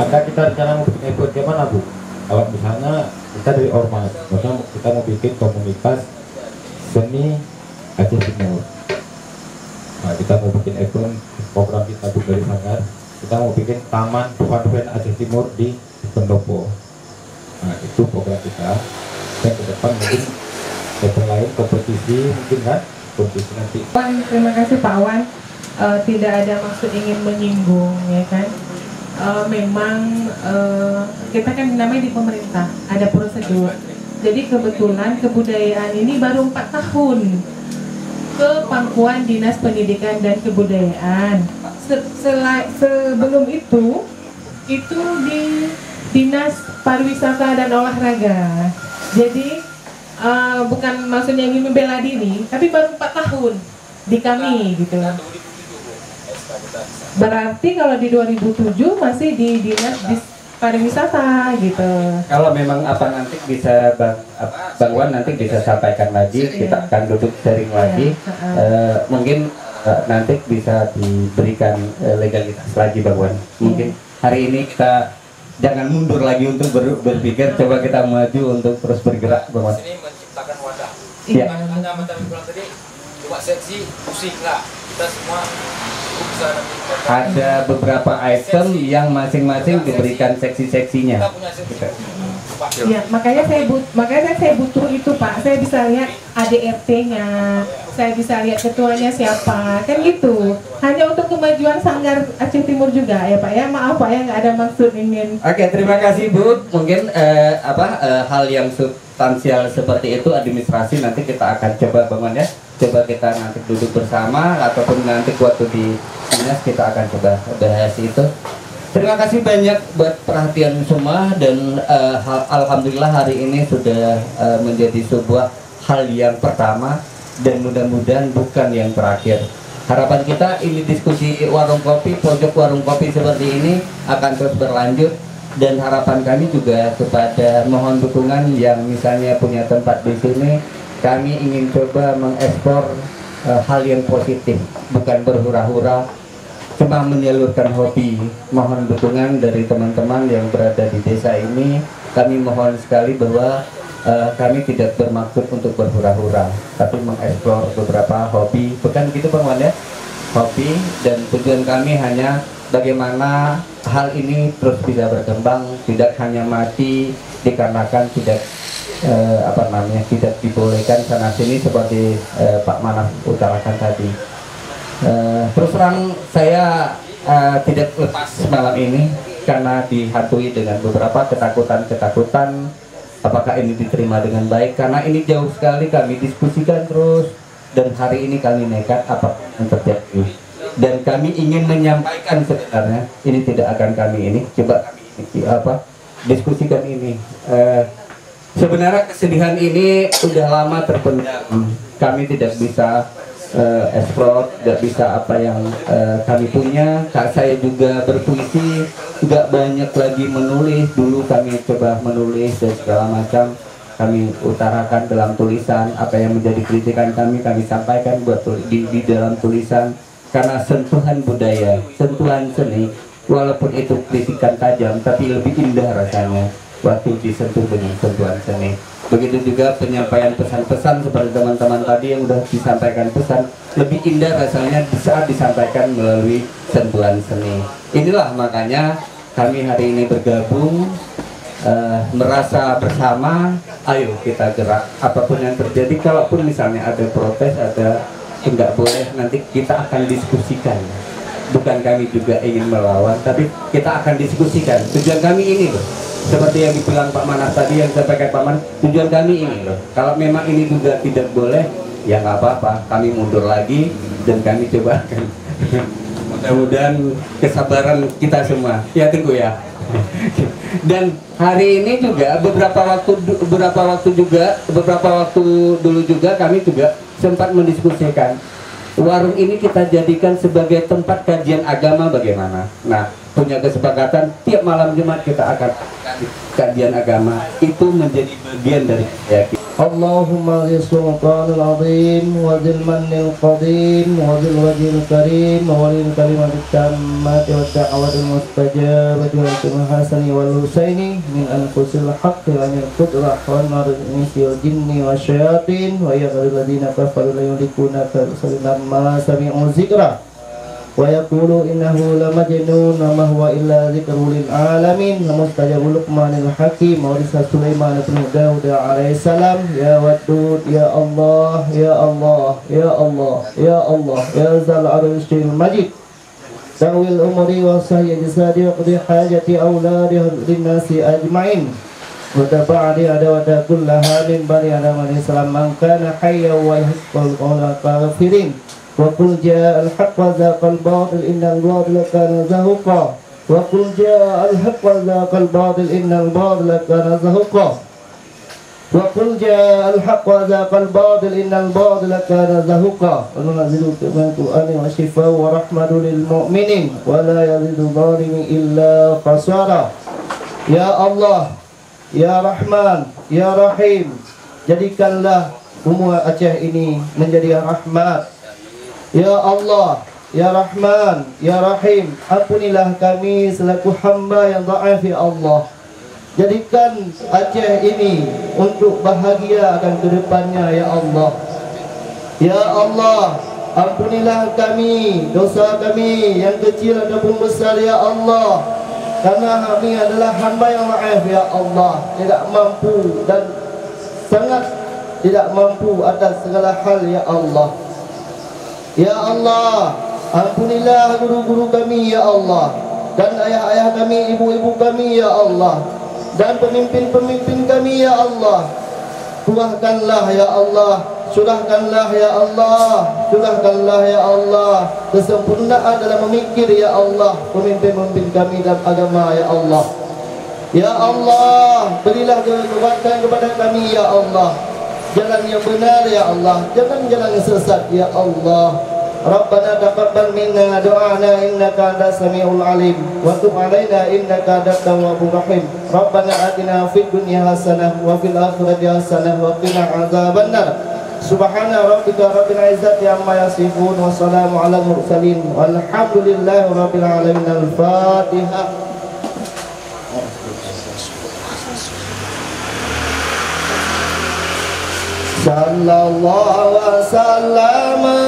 Speaker 5: ada kita rencana mau bikin event gimana Bu? Kalau misalnya kita dari ormas, misalnya kita mau bikin komunitas seni Aceh Timur. Nah, kita mau bikin event program kita dari Sanggar, kita mau bikin taman Tuhan Aceh Timur di Pendopo. Nah, itu program kita. Dan ke depan mungkin event lain, kompetisi mungkin kan, kompetisi nanti.
Speaker 3: Terima kasih Pak Wan. Tidak ada maksud ingin menyinggung ya kan. Memang kita kan namanya di pemerintah ada prosedur. Jadi kebetulan kebudayaan ini baru 4 tahun ke pangkuan Dinas Pendidikan dan Kebudayaan. Sebelum itu di Dinas Pariwisata dan Olahraga. Jadi bukan maksudnya ingin membela diri, tapi baru 4 tahun di kami gitu. Berarti kalau di 2007 masih di Dinas pariwisata gitu.
Speaker 2: Kalau memang apa nanti bisa Bang Wan nanti bisa sampaikan lagi, kita akan duduk sharing lagi. Mungkin nanti bisa diberikan legalitas lagi Bang Wan. Mungkin hari ini kita jangan mundur lagi untuk berpikir, coba kita maju untuk terus bergerak Bang Wan.
Speaker 5: Ini menciptakan wadah.
Speaker 2: Iya.
Speaker 5: Hanya macam bilang tadi, cuma seksi pusing lah. Kita semua bisa
Speaker 2: ada beberapa item yang masing-masing diberikan seksi-seksinya.
Speaker 5: kita punya seksi.
Speaker 3: Ya, makanya saya butuh itu Pak. Saya bisa lihat ADRT-nya, saya bisa lihat ketuanya siapa, kan gitu. Hanya untuk kemajuan Sanggar Aceh Timur juga ya Pak ya. Maaf Pak ya, nggak ada maksud ingin.
Speaker 2: Oke, terima kasih Bu. Mungkin hal yang substansial seperti itu administrasi nanti kita akan coba bangun ya. Coba kita nanti duduk bersama ataupun nanti waktu di dinas kita akan coba bahas itu. Terima kasih banyak buat perhatian semua dan alhamdulillah hari ini sudah menjadi sebuah hal yang pertama dan mudah-mudahan bukan yang terakhir. Harapan kita ini diskusi warung kopi, pojok warung kopi seperti ini akan terus berlanjut dan harapan kami juga kepada mohon dukungan yang misalnya punya tempat di sini. Kami ingin coba mengekspor hal yang positif, bukan berhura-hura, cuma menyalurkan hobi. Mohon dukungan dari teman-teman yang berada di desa ini. Kami mohon sekali bahwa kami tidak bermaksud untuk berhura-hura, tapi mengeksplor beberapa hobi, bukan gitu Bang Wan ya? Hobi, dan tujuan kami hanya bagaimana hal ini terus bisa berkembang, tidak hanya mati dikarenakan tidak tidak dibolehkan sana sini seperti Pak Manaf utarakan tadi. Terus terang saya tidak lepas malam ini karena dihantui dengan beberapa ketakutan apakah ini diterima dengan baik, karena ini jauh sekali kami diskusikan terus dan hari ini kami nekat apa yang terjadi dan kami ingin menyampaikan sebenarnya ini tidak akan kami ini coba diskusikan ini. Sebenarnya kesedihan ini sudah lama terpendam. Kami tidak bisa eksplor, tidak bisa apa yang kami punya. Saya juga berpuisi, juga banyak lagi menulis. Dulu kami coba menulis dan segala macam. Kami utarakan dalam tulisan apa yang menjadi kritikan kami sampaikan buat di dalam tulisan. Karena sentuhan budaya, sentuhan seni, walaupun itu kritikan tajam, tapi lebih indah rasanya waktu disentuh dengan sentuhan seni. Begitu juga penyampaian pesan-pesan seperti teman-teman tadi yang sudah disampaikan pesan, lebih indah rasanya saat disampaikan melalui sentuhan seni. Inilah makanya kami hari ini bergabung, merasa bersama, ayo kita gerak. Apapun yang terjadi, kalaupun misalnya ada protes, ada enggak boleh, nanti kita akan diskusikan. Bukan kami juga ingin melawan, tapi kita akan diskusikan. Tujuan kami ini loh, seperti yang dibilang Pak Manaf tadi, yang disampaikan Pak Man, tujuan kami ini loh. Kalau memang ini juga tidak boleh, ya nggak apa-apa, kami mundur lagi dan kami coba akan mudah-mudahan kesabaran kita semua. Ya tunggu ya. Dan hari ini juga beberapa waktu dulu juga kami juga sempat mendiskusikan warung ini kita jadikan sebagai tempat kajian agama bagaimana. Nah, punya kesepakatan tiap malam Jumat kita akan kajian agama, itu menjadi bagian dari keyakinan.
Speaker 6: Allahumma sultanul azim wa dzil mannil qadim wa dzil wajhil karim wa lil kalimatit tammati wa da'watil mustajabati wa al hasani wal husaini min anfusil haqqi wa min qudrah wa narmisil jinni wa syayatin wa yaqul ladina kafaru la yulikuna fa ma sami'u zikra wa yaqulu innahu lamajnun wa ma huwa illa dzikrul lil alamin mustajabul luqmanil hakim wa risa sulaiman bin daud alaihi salam ya wadud ya Allah ya Allah ya Allah ya Allah ya zal arsyil majid tawil umri wa sahya jasadi wa qdi hajati auladi linnasi ajmain wa tabadi ada wa kullaha min bani adam alaihi salam man kana hayya wa yahqul qawla kafirin وقل جاء الحق وذاق الباطل إن الباطل كان زهوقا وقل جاء الحق وذاق الباطل إن الباطل كان زهوقا وقل جاء الحق وذاق الباطل إن الباطل كان زهوقا وننزل من القرآن وشفاء ورحمة للمؤمنين ولا يزيد الظالم إلا خسارا
Speaker 10: Ya Allah, Ya Rahman, Ya Rahim, jadikanlah umur Aceh ini menjadi rahmat. Ya Allah, Ya Rahman, Ya Rahim, ampunilah kami selaku hamba yang dhaif ya Allah. Jadikan Aceh ini untuk bahagia akan kedepannya ya Allah. Ya Allah, ampunilah kami, dosa kami yang kecil ataupun besar ya Allah. Karena kami adalah hamba yang dhaif ya Allah, tidak mampu dan sangat tidak mampu atas segala hal ya Allah. Ya Allah, ampunilah guru-guru kami ya Allah, dan ayah-ayah kami, ibu-ibu kami ya Allah, dan pemimpin-pemimpin kami ya Allah. Kuahkanlah ya Allah, surahkanlah ya Allah, surahkanlah ya Allah kesempurnaan dalam memikir ya Allah pemimpin-pemimpin kami dalam agama ya Allah. Ya Allah, berilah kekuatan kepada kami ya Allah, jalan yang benar ya Allah, jangan jalan yang sesat ya Allah. Rabbana taqabbal minna du'ana innaka antas samiul alim wa tub 'alaina innaka antat tawwabur rahim. Rabbana atina fid dunya hasanah wa fil akhirati hasanah wa qina adzabannar. Subhana rabbika rabbil izzati amma yasifun wa salamun 'alal mursalin walhamdulillahi rabbil alamin. Al-Fatihah. Sallallahu wa sallama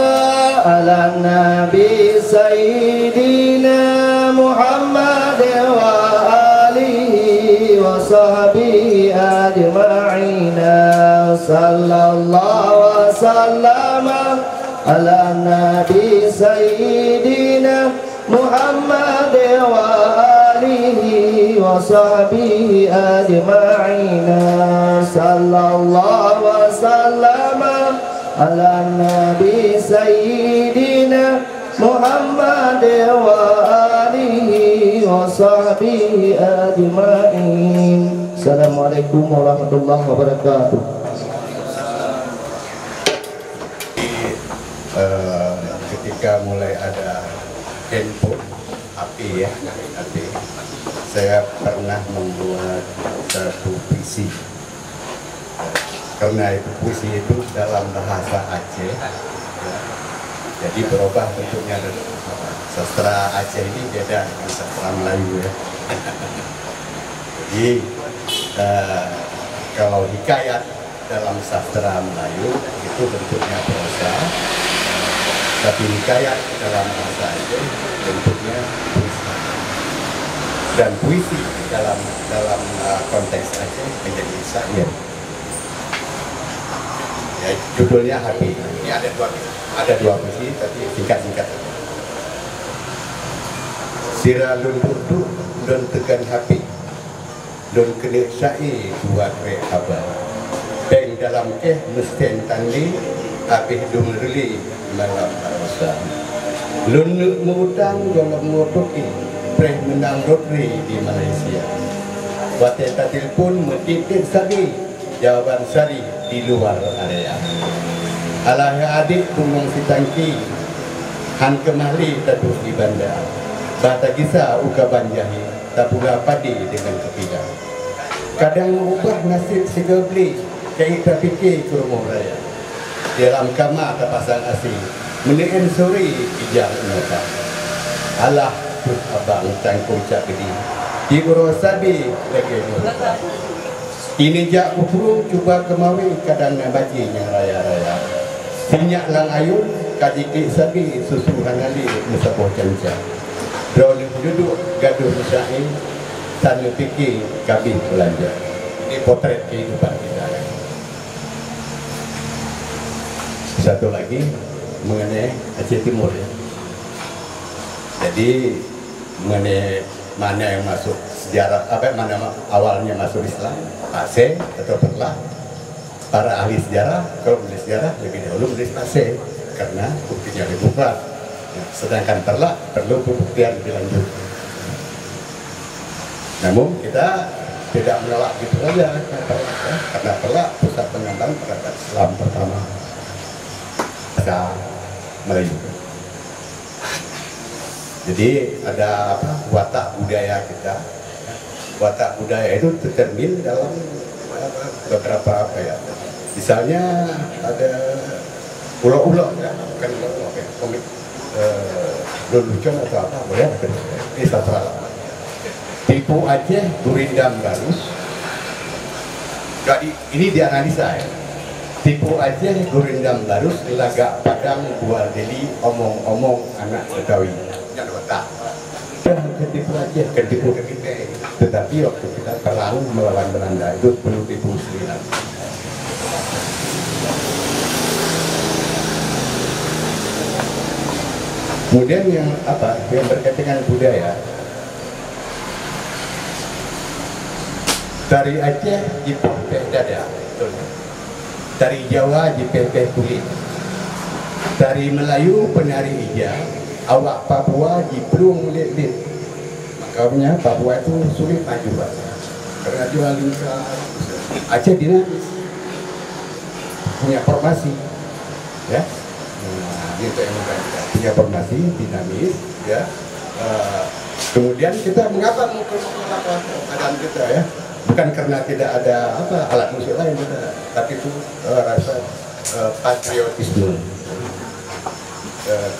Speaker 10: ala nabi sayyidina Muhammad wa alihi wa sahbihi ajma'ina. Sallallahu wa sallama ala nabi sayyidina Muhammad wa alihi wa sahbihi ajma'ina. Sallallahu wa sallama ala nabi sayyidina Muhammad wa alihi wa sahbihi ajma'in. Assalamualaikum warahmatullahi wabarakatuh.
Speaker 4: Ketika mulai ada handphone api ya, api, saya pernah membuat satu puisi. Karena itu puisi itu dalam bahasa Aceh ya. Jadi berubah bentuknya. Sastra Aceh ini beda dengan sastra Melayu ya. Jadi kalau hikayat dalam sastra Melayu itu bentuknya prosa, tapi hikayat dalam bahasa Aceh bentuknya puisi. Dan puisi dalam konteks Aceh menjadi syair. Ya, judulnya Hati. Ini ada dua puisi, tapi singkat-singkat. Sira lun urdu, lun tegan hapi, lun kena syair buat rehabat. Beng dalam mesten tandi, habis dumrli malam arwasa. Lun mengutang dalam motoki, preh menang rotri di Malaysia. Wateta telpon metitik sabi, jawaban sari di luar area. Alah adik tunggang si tangki, han kemali tadus di bandar. Bata kisah uka banjahi, tak pula padi dengan kepidang. Kadang mengubah nasib segabli, kayak tak fikir ke rumah raya. Dalam kamar terpasang asing, meneen sore ijang nota. Alah terus abang tangkung cak gedi, di sabi lagi nota. Ini jak kufru cuba kemawi kadang baci yang raya-raya. Sinyak lang ayun kajiki sabi susu hangali musapoh canca. Drone duduk gaduh syair sana fikir kabin belanja. Ini potret kehidupan kita. Satu lagi mengenai Aceh Timur ya. Jadi mengenai mana yang masuk sejarah, mana awalnya masuk Islam, Aceh atau Perlah. Para ahli sejarah, kalau menulis sejarah lebih dahulu menulis Aceh karena buktinya lebih kuat. Sedangkan Perlah perlu pembuktian lebih lanjut. Namun kita tidak menolak gitu saja karena Perlah pusat pengembangan peradaban Islam pertama ada Melayu. Jadi ada watak budaya kita watak budaya itu tercermin dalam beberapa misalnya ada ulo-ulo ya, bukan ulo ya, komik lelucon atau apa boleh ini satu hal. Tipu Aceh Gurindam Garus. Ini dianalisa ya. Tipu Aceh Gurindam Garus Lagak Padang Bual Deli omong-omong anak Betawi. Yang watak. Ketipu Aceh, ketipu kita. Tetapi waktu kita perang melawan Belanda itu perlu tipu sembilan. Kemudian yang berkaitan dengan budaya, dari Aceh dipoteh dada, dari Jawa dipepeh kulit, dari Melayu penari ija, awak Papua dipelung lit-lit. Makanya Papua itu sulit maju Pak, karena jual lingkar. Aceh dinamis, punya formasi, ya. Gitu yang punya formasi dinamis, ya. Kemudian kita mengapa menggunakan keadaan kita ya, bukan karena tidak ada alat musik lain, tapi itu rasa patriotisme.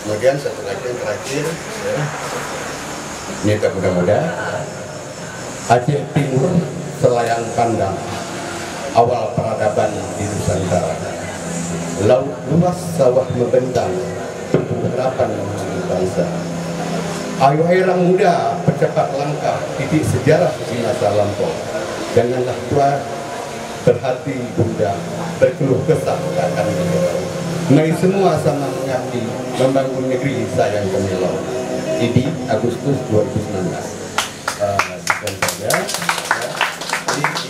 Speaker 4: Kemudian satu lagi yang terakhir, ya, ini mudah-mudahan Aceh Timur selayang pandang awal peradaban di Nusantara. Laut luas sawah membentang harapan bangsa. Ayo hai orang muda percepat langkah titik sejarah di masa lampau. Janganlah tua berhati bunda berkeluh kesah akan mengelau. Mari semua sama mengabdi membangun negeri sayang kemilau. Ini Agustus 2019. Dan saja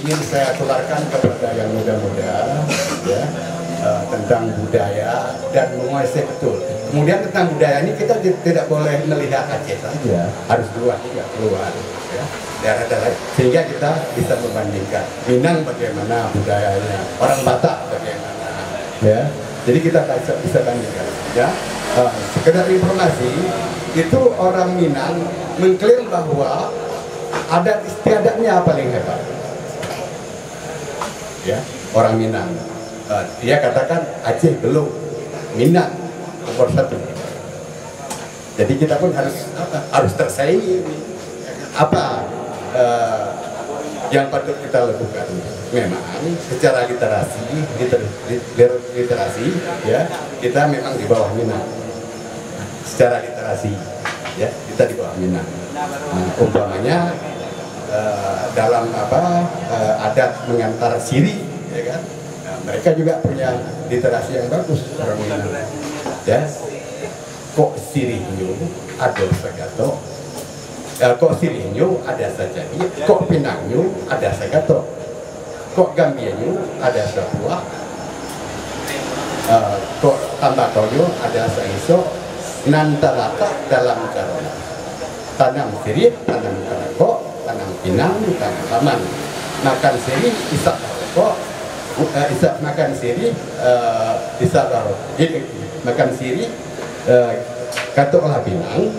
Speaker 4: ingin saya tularkan kepada yang muda-muda ya, tentang budaya dan menguasai betul. Kemudian tentang budaya ini kita tidak boleh melihat Aceh saja, harus keluar ya, daerah-daerah, sehingga kita bisa membandingkan Minang bagaimana budayanya, orang Batak bagaimana, ya. Jadi kita bisa bandingkan. Ya, sekedar informasi, itu orang Minang mengklaim bahwa adat istiadatnya paling hebat. Ya, orang Minang. Dia katakan Aceh belum, Minang nomor 1. Jadi kita pun harus tersaingi. Apa yang patut kita lakukan? Memang secara literasi ya, kita memang di bawah Minang. Secara literasi ya, kita di bawah Minang. Umpamanya dalam adat mengantar siri ya kan, mereka juga punya literasi yang bagus orang Minang ya. Kok sirihnyo ada sagato, kok sirihnyo ada sajadi, kok pinangnya ada sagato, kok gambiannya ada sebuah, kok tambakonyo ada saiso, nantalata dalam karona, tanam sirih, tanam karako, tanam pinang, tanam taman, makan sirih, isak kok, makan sirih, isak baro, makan sirih, katuklah pinang,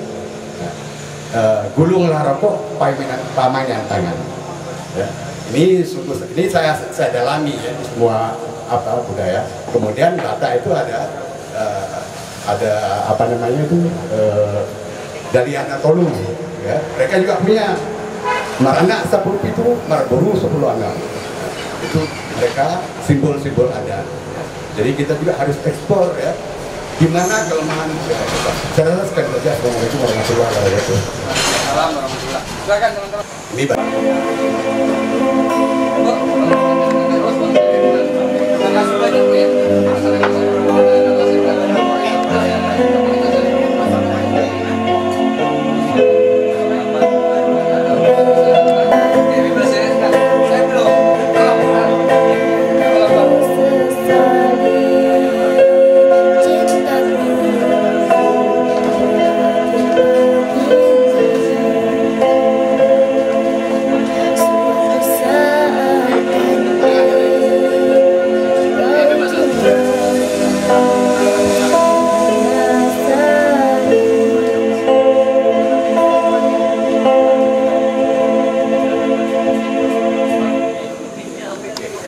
Speaker 4: gulunglah rokok, pamainan tangan. Ya. Ini saya dalami ya, semua budaya. Kemudian Batak itu ada apa namanya itu dari anak tolong. Ya. Mereka juga punya marana 10 itu, marburu 10 anak. Itu mereka simbol-simbol ada. Jadi kita juga harus ekspor ya. Gimana kelemahan budaya kita? Saya rasa sekali saja. Assalamualaikum warahmatullahi wabarakatuh.
Speaker 2: Assalamualaikum warahmatullahi wabarakatuh. Silakan teman-teman.
Speaker 4: Ini